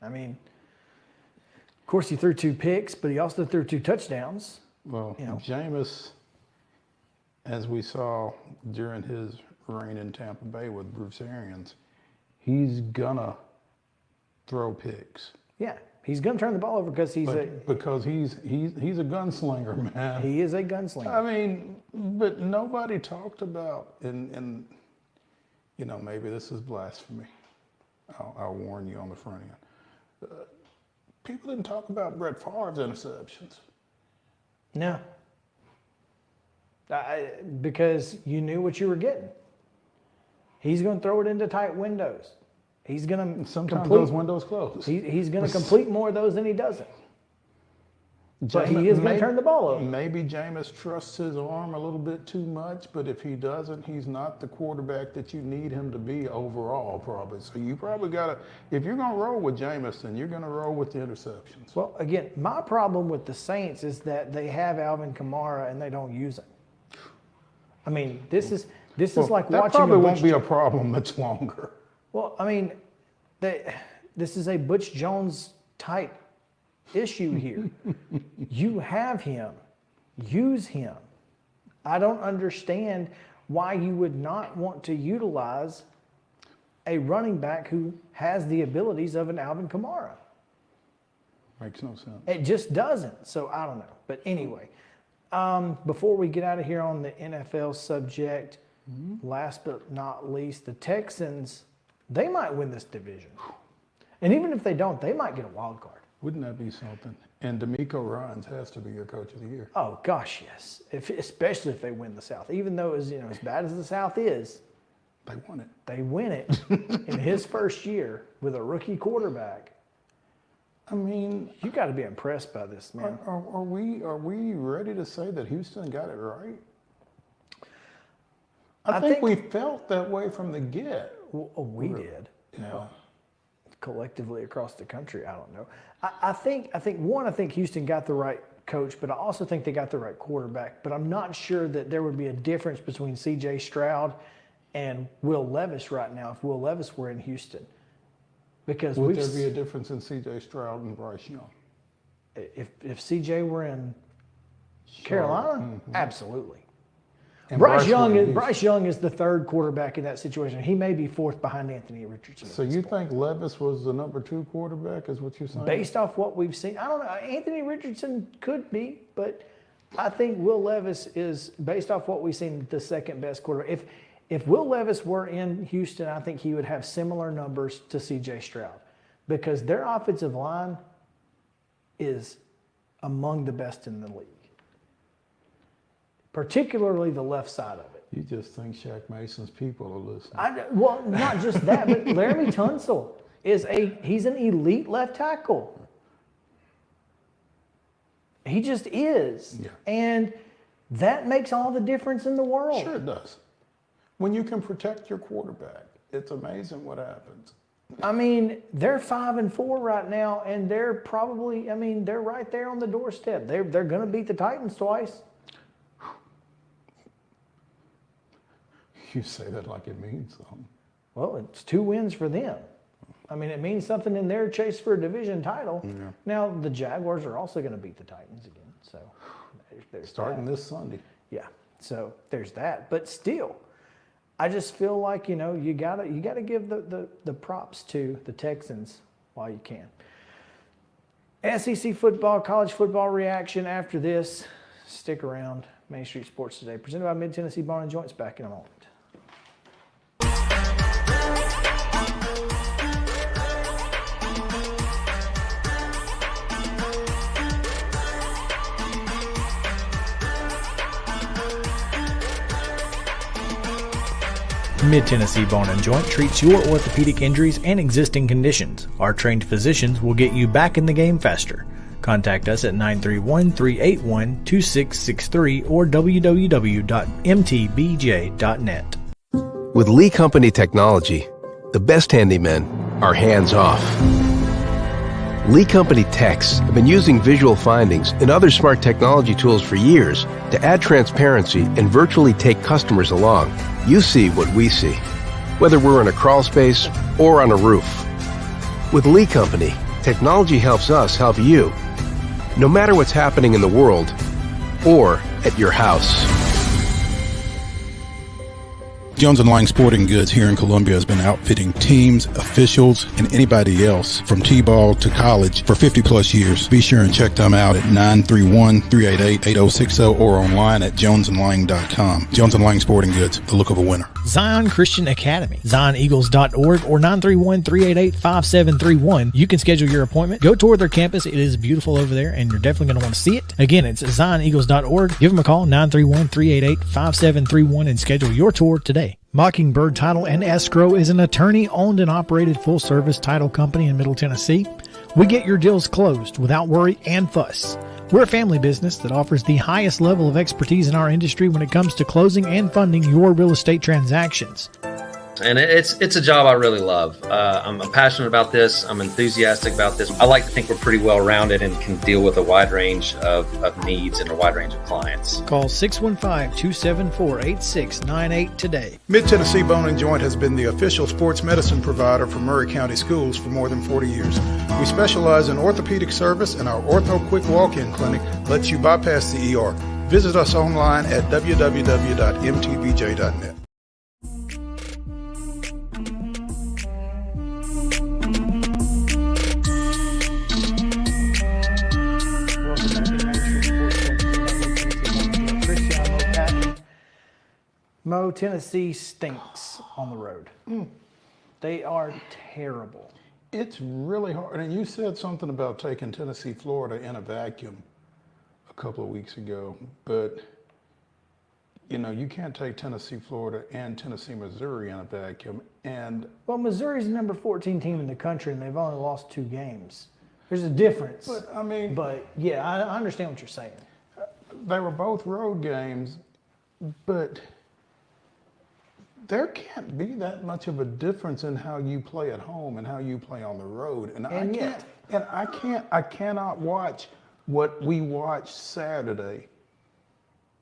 I mean, of course, he threw 2 picks, but he also threw 2 touchdowns. Well, Jameis, as we saw during his reign in Tampa Bay with Bruce Arians, he's gonna throw picks. Yeah, he's gonna turn the ball over because he's a gunslinger, man. He is a gunslinger. I mean, but nobody talked about, and maybe this is blasphemy. I'll warn you on the front end. People didn't talk about Brett Favre's interceptions. No. Because you knew what you were getting. He's going to throw it into tight windows. He's going to sometimes those windows close. He's going to complete more of those than he doesn't. But he is going to turn the ball over. Maybe Jameis trusts his arm a little bit too much, but if he doesn't, he's not the quarterback that you need him to be overall, probably. So you probably got to, if you're going to roll with Jameis, then you're going to roll with the interceptions. Well, again, my problem with the Saints is that they have Alvin Kamara and they don't use him. I mean, this is like watching. That probably won't be a problem much longer. Well, I mean, this is a Butch Jones type issue here. You have him. Use him. I don't understand why you would not want to utilize a running back who has the abilities of an Alvin Kamara. Makes no sense. It just doesn't. So I don't know. But anyway, before we get out of here on the NFL subject, last but not least, the Texans, they might win this division. And even if they don't, they might get a wild card. Wouldn't that be something? And DeMeco Ryans has to be your coach of the year. Oh gosh, yes. Especially if they win the South. Even though as bad as the South is, they won it. They win it in his first year with a rookie quarterback. I mean, you got to be impressed by this, man. Are we ready to say that Houston got it right? I think we felt that way from the get. Well, we did. Yeah. Collectively across the country, I don't know. I think Houston got the right coach, but I also think they got the right quarterback. But I'm not sure that there would be a difference between C.J. Stroud and Will Levis right now if Will Levis were in Houston. Because would there be a difference in C.J. Stroud and Bryce Young? If C.J. were in Carolina, absolutely. And Bryce Young is the third quarterback in that situation. He may be fourth behind Anthony Richardson. So you think Levis was the number 2 quarterback, is what you're saying? Based off what we've seen, I don't know. Anthony Richardson could be, but I think Will Levis is, based off what we've seen, the second best quarterback. If Will Levis were in Houston, I think he would have similar numbers to C.J. Stroud because their offensive line is among the best in the league. Particularly the left side of it. You just think Shaq Mason's people are listening. Well, not just that, but Laramie Tunsil he's an elite left tackle. He just is. Yeah. And that makes all the difference in the world. Sure it does. When you can protect your quarterback, it's amazing what happens. I mean, they're 5-4 right now, and they're probably, they're right there on the doorstep. They're going to beat the Titans twice. You say that like it means something. Well, it's 2 wins for them. I mean, it means something in their chase for a division title. Yeah. Now, the Jaguars are also going to beat the Titans again. So there's starting this Sunday. Yeah. So there's that. But still, I just feel like, you gotta give the props to the Texans while you can. SEC football, college football reaction after this. Stick around. Main Street Sports Today, presented by Mid-Tennessee Bone & Joints. Back in a moment. Mid-Tennessee Bone & Joint treats your orthopedic injuries and existing conditions. Our trained physicians will get you back in the game faster. Contact us at 931-381-2663 or www.mtbj.net. With Lee Company technology, the best handymen are hands-off. Lee Company techs have been using visual findings and other smart technology tools for years to add transparency and virtually take customers along. You see what we see, whether we're in a crawl space or on a roof. With Lee Company, technology helps us help you, no matter what's happening in the world or at your house. Jones & Lang Sporting Goods here in Columbia has been outfitting teams, officials, and anybody else from T-ball to college for 50-plus years. Be sure and check them out at 931-388-8060 or online at jonesandlang.com. Jones & Lang Sporting Goods, the look of a winner. Zion Christian Academy, zioneagles.org or 931-388-5731. You can schedule your appointment. Go tour their campus. It is beautiful over there, and you're definitely going to want to see it. Again, it's zioneagles.org. Give them a call, 931-388-5731, and schedule your tour today. Mockingbird Title and Escrow is an attorney-owned and operated full-service title company in Middle Tennessee. We get your deals closed without worry and fuss. We're a family business that offers the highest level of expertise in our industry when it comes to closing and funding your real estate transactions. And it's a job I really love. I'm passionate about this. I'm enthusiastic about this. I like to think we're pretty well rounded and can deal with a wide range of needs and a wide range of clients. Call 615-274-8698 today. Mid-Tennessee Bone & Joint has been the official sports medicine provider for Murray County Schools for more than 40 years. We specialize in orthopedic service, and our Ortho Quick Walk-In Clinic lets you bypass the ER. Visit us online at www.mtbj.net. Mo, Tennessee stinks on the road. They are terrible. It's really hard. And you said something about taking Tennessee, Florida in a vacuum a couple of weeks ago. But, you can't take Tennessee, Florida and Tennessee, Missouri in a vacuum. Well, Missouri's the number 14 team in the country, and they've only lost 2 games. There's a difference. But yeah, I understand what you're saying. They were both road games, but there can't be that much of a difference in how you play at home and how you play on the road. I cannot watch what we watched Saturday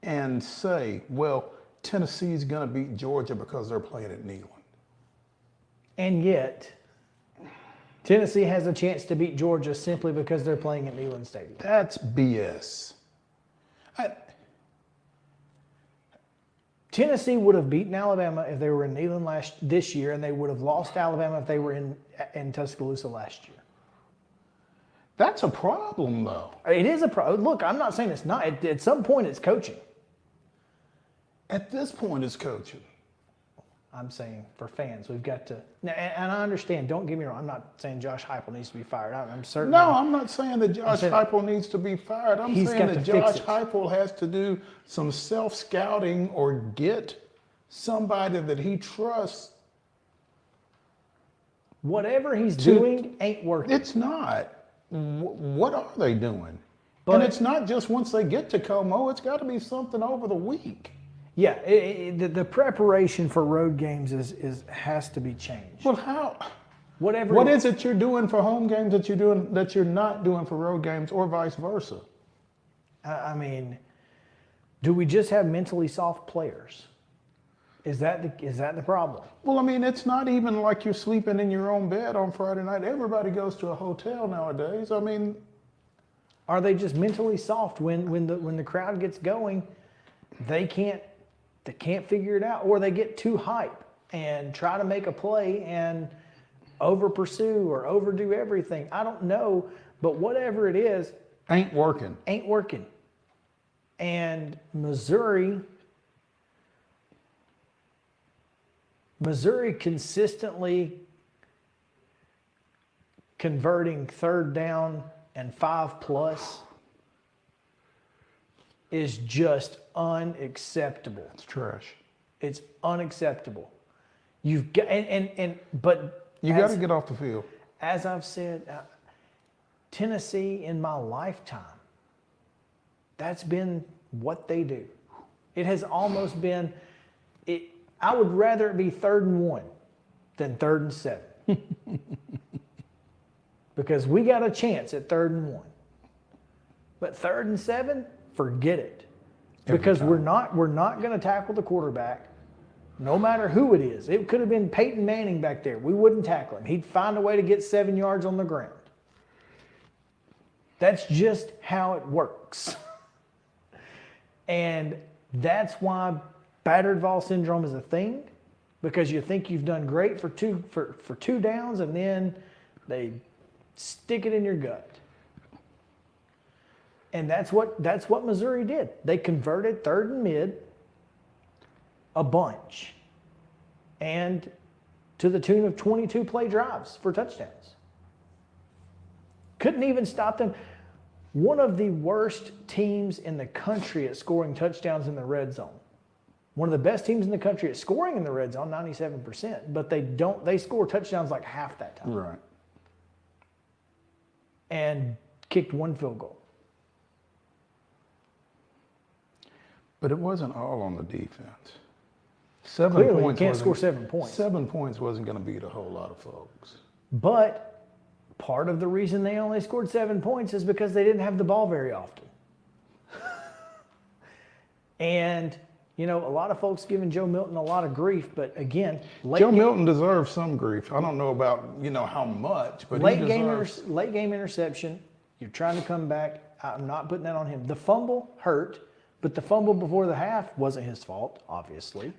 and say, well, Tennessee's going to beat Georgia because they're playing at Neyland. And yet, Tennessee has a chance to beat Georgia simply because they're playing at Neyland Stadium. That's BS. Tennessee would have beaten Alabama if they were in Neyland this year, and they would have lost Alabama if they were in Tuscaloosa last year. That's a problem, though. It is a problem. Look, I'm not saying it's not. At some point, it's coaching. At this point, it's coaching. I'm saying for fans, we've got to. And I understand. Don't get me wrong. I'm not saying Josh Heupel needs to be fired. I'm certain. No, I'm not saying that Josh Heupel needs to be fired. I'm saying that Josh Heupel has to do some self-scouting or get somebody that he trusts. Whatever he's doing ain't working. It's not. What are they doing? And it's not just once they get to Como. It's got to be something over the week. Yeah, the preparation for road games has to be changed. Well, how? Whatever. What is it you're doing for home games that you're not doing for road games, or vice versa? I mean, do we just have mentally soft players? Is that the problem? Well, I mean, it's not even like you're sleeping in your own bed on Friday night. Everybody goes to a hotel nowadays. I mean, are they just mentally soft when the crowd gets going? They can't figure it out, or they get too hype and try to make a play and over pursue or overdo everything. I don't know, but whatever it is, ain't working. And Missouri consistently converting 3rd down and 5+ is just unacceptable. It's trash. It's unacceptable. You've got but you got to get off the field. As I've said, Tennessee in my lifetime, that's been what they do. It has almost been it. I would rather it be 3rd and 1 than 3rd and 7. Because we got a chance at 3rd and 1. But 3rd and 7, forget it. Because we're not going to tackle the quarterback, no matter who it is. It could have been Peyton Manning back there. We wouldn't tackle him. He'd find a way to get 7 yards on the ground. That's just how it works. And that's why battered Vol syndrome is a thing, because you think you've done great for two downs, and then they stick it in your gut. And that's what Missouri did. They converted 3rd and mid a bunch, and to the tune of 22 play drives for touchdowns. Couldn't even stop them. One of the worst teams in the country at scoring touchdowns in the red zone. One of the best teams in the country at scoring in the red zone, 97%, but they score touchdowns like half that time. Right. And kicked 1 field goal. But it wasn't all on the defense. Clearly, you can't score 7 points. 7 points wasn't going to beat a whole lot of folks. But part of the reason they only scored 7 points is because they didn't have the ball very often. And, you know, a lot of folks giving Joe Milton a lot of grief, but again, Joe Milton deserves some grief. I don't know about, how much, but late game interception. You're trying to come back. I'm not putting that on him. The fumble hurt, but the fumble before the half wasn't his fault, obviously.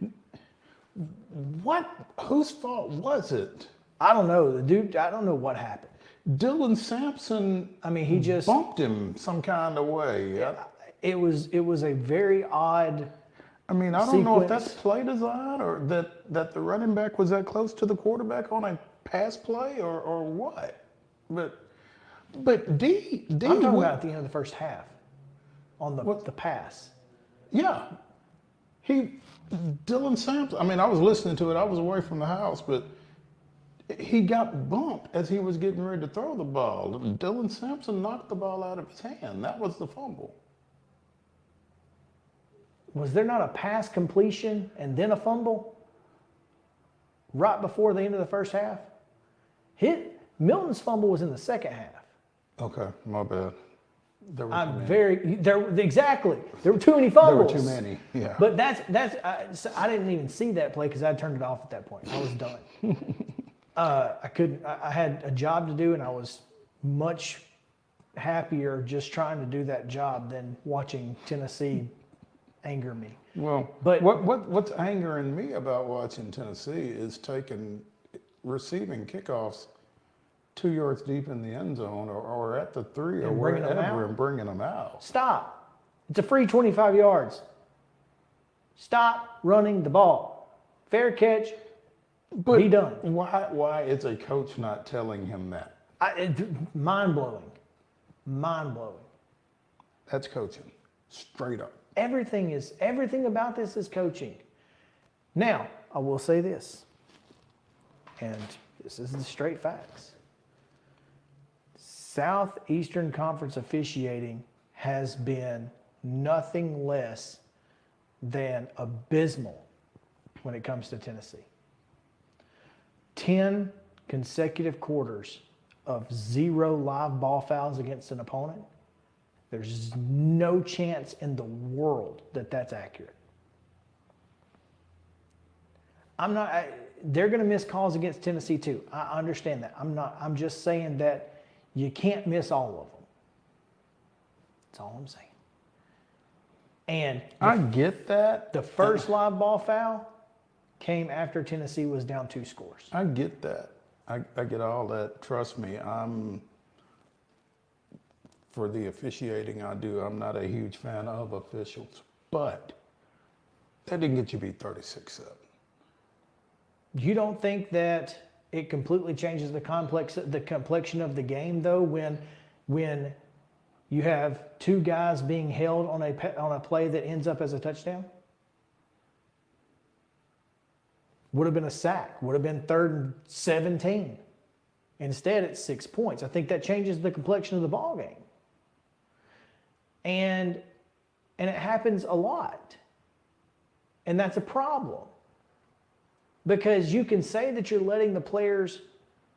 What? Whose fault was it? I don't know. The dude, I don't know what happened. Dylan Sampson, he just bumped him some kind of way. It was a very odd I don't know if that's play design or that the running back was that close to the quarterback on a pass play or what. But D I'm talking about at the end of the first half on the pass. Yeah. Dylan Sampson, I was listening to it. I was away from the house, but he got bumped as he was getting ready to throw the ball. Dylan Sampson knocked the ball out of his hand. That was the fumble. Was there not a pass completion and then a fumble right before the end of the first half? Milton's fumble was in the second half. Okay, my bad. There were too many fumbles. There were too many. Yeah. But I didn't even see that play because I turned it off at that point. I was done. I had a job to do, and I was much happier just trying to do that job than watching Tennessee anger me. Well, but what's angering me about watching Tennessee is receiving kickoffs 2 yards deep in the end zone or at the 3 or wherever and bringing them out. Stop. It's a free 25 yards. Stop running the ball. Fair catch. But be done. Why is a coach not telling him that? Mind-blowing. Mind-blowing. That's coaching. Straight up. Everything about this is coaching. Now, I will say this, and this is the straight facts. Southeastern Conference officiating has been nothing less than abysmal when it comes to Tennessee. 10 consecutive quarters of 0 live ball fouls against an opponent. There's no chance in the world that that's accurate. They're going to miss calls against Tennessee too. I understand that. I'm just saying that you can't miss all of them. That's all I'm saying. And I get that. The first live ball foul came after Tennessee was down 2 scores. I get that. I get all that. Trust me, for the officiating I do, I'm not a huge fan of officials, but that didn't get you beat 36-7. You don't think that it completely changes the complexion of the game, though, when you have 2 guys being held on a play that ends up as a touchdown? Would have been a sack. Would have been 3rd and 17. Instead, it's 6 points. I think that changes the complexion of the ball game. And it happens a lot. And that's a problem. Because you can say that you're letting the players,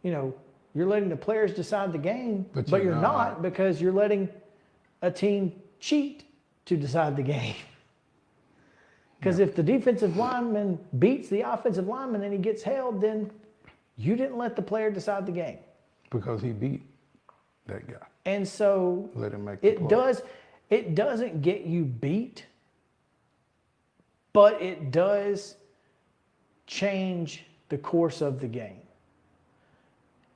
you're letting the players decide the game, but you're not, because you're letting a team cheat to decide the game. Because if the defensive lineman beats the offensive lineman and he gets held, then you didn't let the player decide the game. Because he beat that guy. And so let him make the play. It doesn't get you beat, but it does change the course of the game.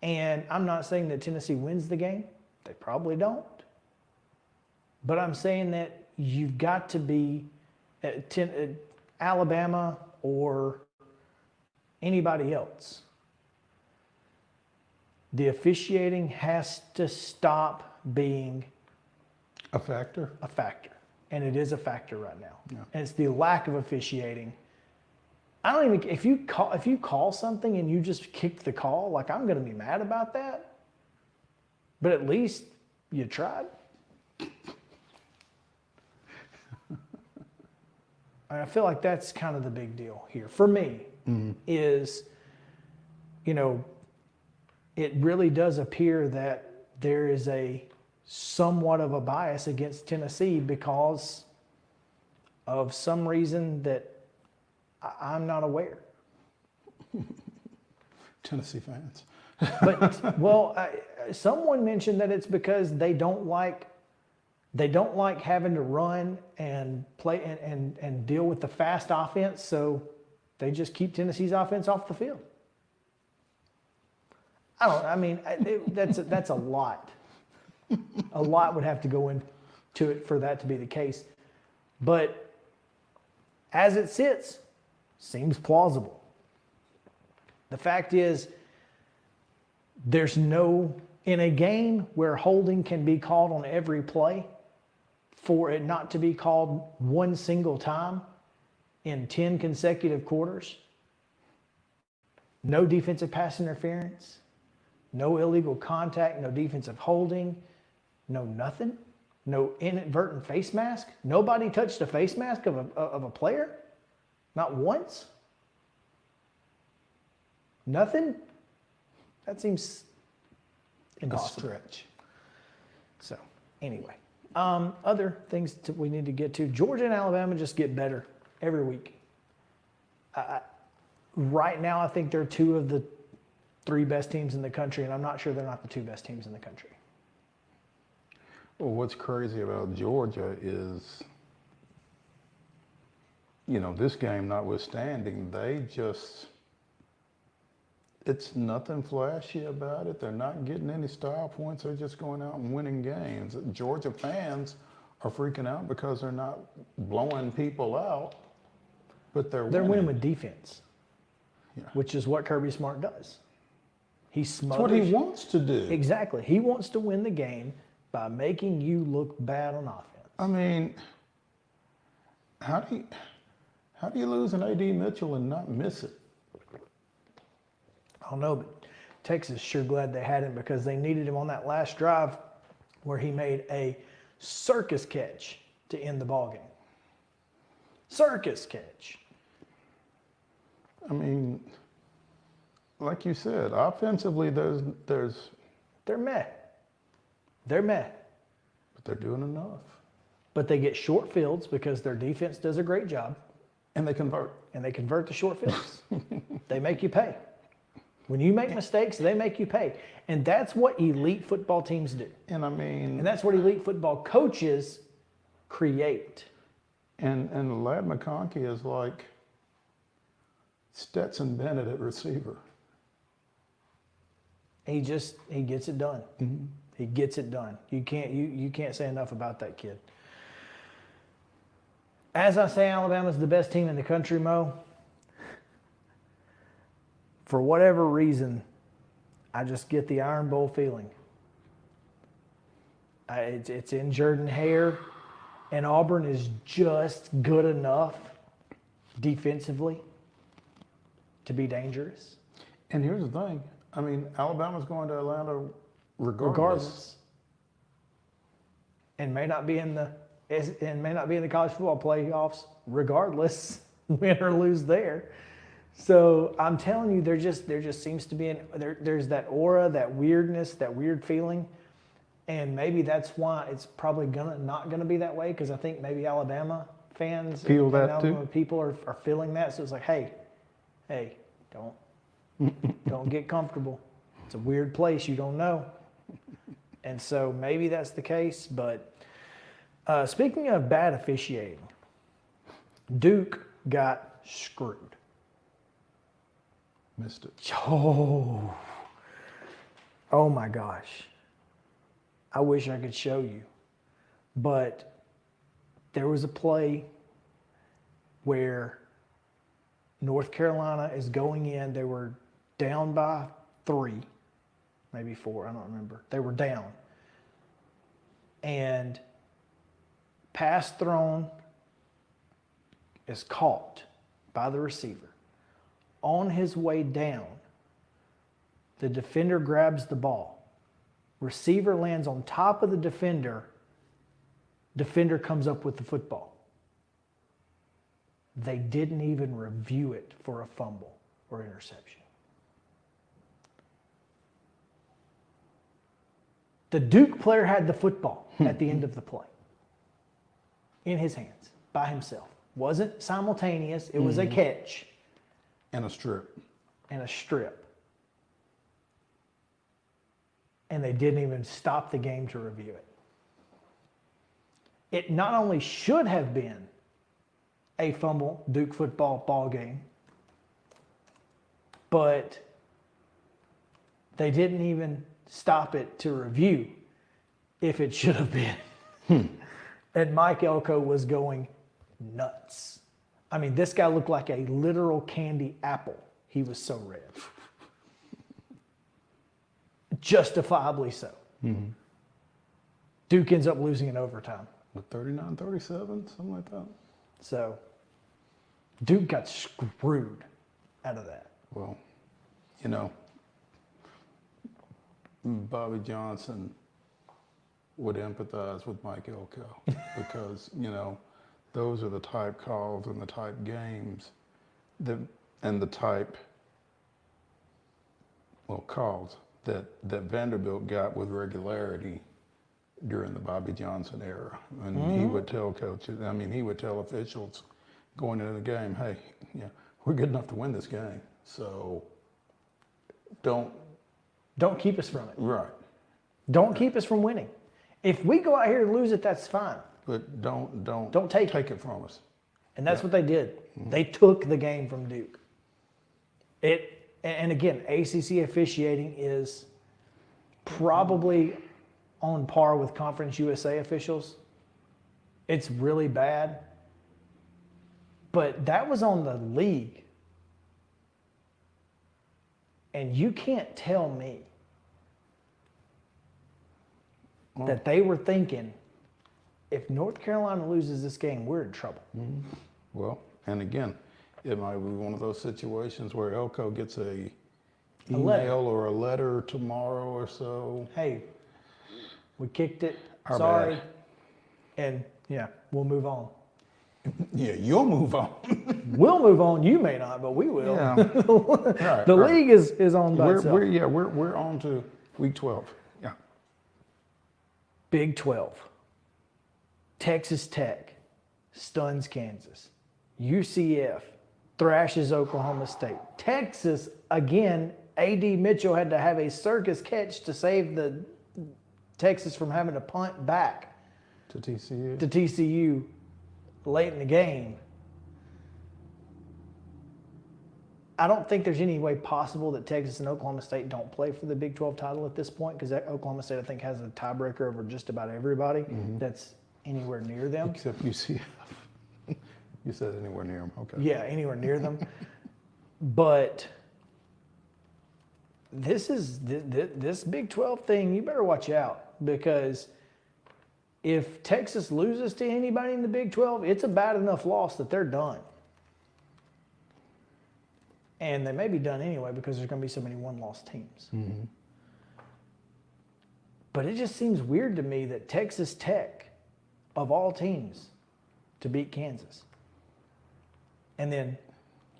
And I'm not saying that Tennessee wins the game. They probably don't. But I'm saying that you've got to be Alabama or anybody else. The officiating has to stop being a factor. And it is a factor right now. Yeah. And it's the lack of officiating. I don't even, if you call something and you just kick the call, like, I'm going to be mad about that. But at least you tried. I feel like that's kind of the big deal here for me. Is, it really does appear that there is a somewhat of a bias against Tennessee because of some reason that I'm not aware. Tennessee fans. But someone mentioned that it's because they don't like having to run and play and deal with the fast offense, so they just keep Tennessee's offense off the field. That's a lot. A lot would have to go into it for that to be the case. But as it sits, seems plausible. The fact is, there's in a game where holding can be called on every play, for it not to be called one single time in 10 consecutive quarters, no defensive pass interference, no illegal contact, no defensive holding, no nothing, no inadvertent face mask. Nobody touched a face mask of a player, not once. Nothing. That seems impossible. A stretch. So anyway, other things we need to get to. Georgia and Alabama just get better every week. Right now, I think they're 2 of the 3 best teams in the country, and I'm not sure they're not the 2 best teams in the country. Well, what's crazy about Georgia is, this game notwithstanding, it's nothing flashy about it. They're not getting any style points. They're just going out and winning games. Georgia fans are freaking out because they're not blowing people out, but they're winning with defense, which is what Kirby Smart does. He smothers. That's what he wants to do. Exactly. He wants to win the game by making you look bad on offense. I mean, how do you lose an A.D. Mitchell and not miss it? I don't know, but Texas sure glad they had him, because they needed him on that last drive where he made a circus catch to end the ballgame. Circus catch. I mean, like you said, offensively, they're meh. They're meh. But they're doing enough. But they get short fields because their defense does a great job. And they convert. And they convert the short fields. They make you pay. When you make mistakes, they make you pay. And that's what elite football teams do. And I mean... And that's what elite football coaches create. And Ladd McConkey is like Stetson Bennett at receiver. He gets it done. Mm-hmm. He gets it done. You can't say enough about that kid. As I say, Alabama's the best team in the country, Mo. For whatever reason, I just get the Iron Bowl feeling. It's in Jordan-Hare, and Auburn is just good enough defensively to be dangerous. And here's the thing. I mean, Alabama's going to Atlanta regardless. And may not be in the college football playoffs regardless, win or lose there. So I'm telling you, there just seems to be there's that aura, that weirdness, that weird feeling, and maybe that's why it's probably not gonna be that way, because I think maybe Alabama fans feel that Alabama too. People are feeling that, so it's like, hey, don't get comfortable. It's a weird place, you don't know, and so maybe that's the case. But speaking of bad officiating, Duke got screwed. Missed it. Oh my gosh. I wish I could show you. But there was a play where North Carolina is going in. They were down by 3, maybe 4, I don't remember. They were down. And pass thrown is caught by the receiver. On his way down, the defender grabs the ball. Receiver lands on top of the defender. Defender comes up with the football. They didn't even review it for a fumble or interception. The Duke player had the football at the end of the play in his hands by himself. Wasn't simultaneous. It was a catch. And a strip. And they didn't even stop the game to review it. It not only should have been a fumble Duke football ball game, but they didn't even stop it to review if it should have been. And Mike Elko was going nuts. I mean, this guy looked like a literal candy apple. He was so red. Justifiably so. Mm-hmm. Duke ends up losing in overtime. With 39-37, something like that. So, Duke got screwed out of that. Well, you know, Bobby Johnson would empathize with Mike Elko because, you know, those are the type calls and the type games and the type, calls that Vanderbilt got with regularity during the Bobby Johnson era. And he would tell coaches, he would tell officials going into the game, hey, we're good enough to win this game. So don't keep us from it. Right. Don't keep us from winning. If we go out here and lose it, that's fine. But don't take it from us. And that's what they did. Mm-hmm. They took the game from Duke. And again, ACC officiating is probably on par with Conference USA officials. It's really bad. But that was on the league. And you can't tell me that they were thinking, if North Carolina loses this game, we're in trouble. Mm-hmm. Well, and again, it might be one of those situations where Elko gets a email or a letter tomorrow or so. Hey, we kicked it. Our Sorry. bad. And we'll move on. Yeah, you'll move on. We'll move on. You may not, but we will. Yeah. The league is on by itself. We're on to week 12. Yeah. Big 12. Texas Tech stuns Kansas UCF thrashes Oklahoma State. Texas, again, A.D. Mitchell had to have a circus catch to save the Texas from having to punt back To TCU. to TCU late in the game. I don't think there's any way possible that Texas and Oklahoma State don't play for the Big 12 title at this point, because Oklahoma State, I think, has a tiebreaker over just about everybody that's anywhere near them. Except UCF. You said anywhere near them. Okay. Yeah, anywhere near them. But this Big 12 thing, you better watch out, because if Texas loses to anybody in the Big 12, it's a bad enough loss that they're done. And they may be done anyway because there's going to be so many one-loss teams. Mm-hmm. But it just seems weird to me that Texas Tech, of all teams, to beat Kansas. And then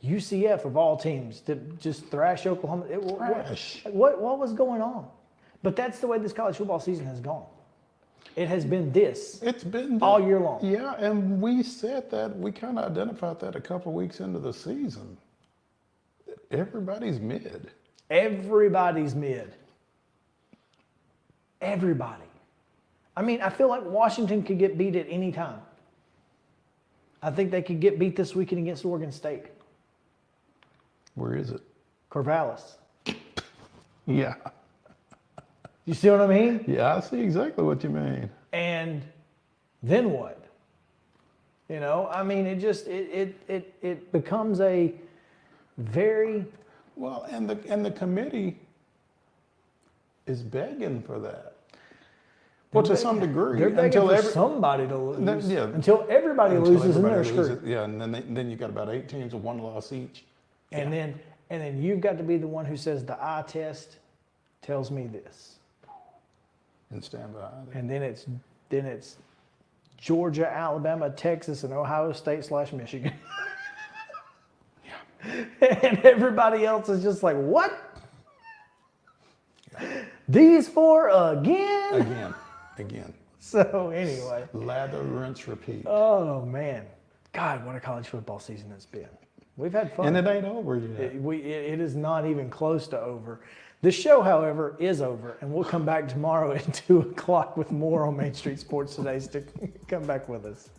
UCF, of all teams, to just thrash Oklahoma. What was going on? But that's the way this college football season has gone. It has been this. It's been all year long. Yeah, and we said that, we kind of identified that a couple of weeks into the season. Everybody's mid. Everybody's mid. Everybody. I mean, I feel like Washington could get beat at any time. I think they could get beat this weekend against Oregon State. Where is it? Corvallis. Yeah. You see what I mean? Yeah, I see exactly what you mean. And then what? You know, I mean, it becomes a very well, and the committee is begging for that. Well, to some degree, they're begging for somebody to lose. Until everybody loses, and they're screwed. Yeah, and then you got about 8 teams with 1 loss each. And then you've got to be the one who says the eye test tells me this. And stand behind it. And then it's Georgia, Alabama, Texas, and Ohio State / Michigan. And everybody else is just like, what? Yeah. These 4 again? Again. So anyway. Lather, rinse, repeat. Oh, man. God, what a college football season it's been. We've had fun. And it ain't over yet. It is not even close to over. The show, however, is over, and we'll come back tomorrow at 2 o'clock with more on Main Street Sports Today. Come back with us.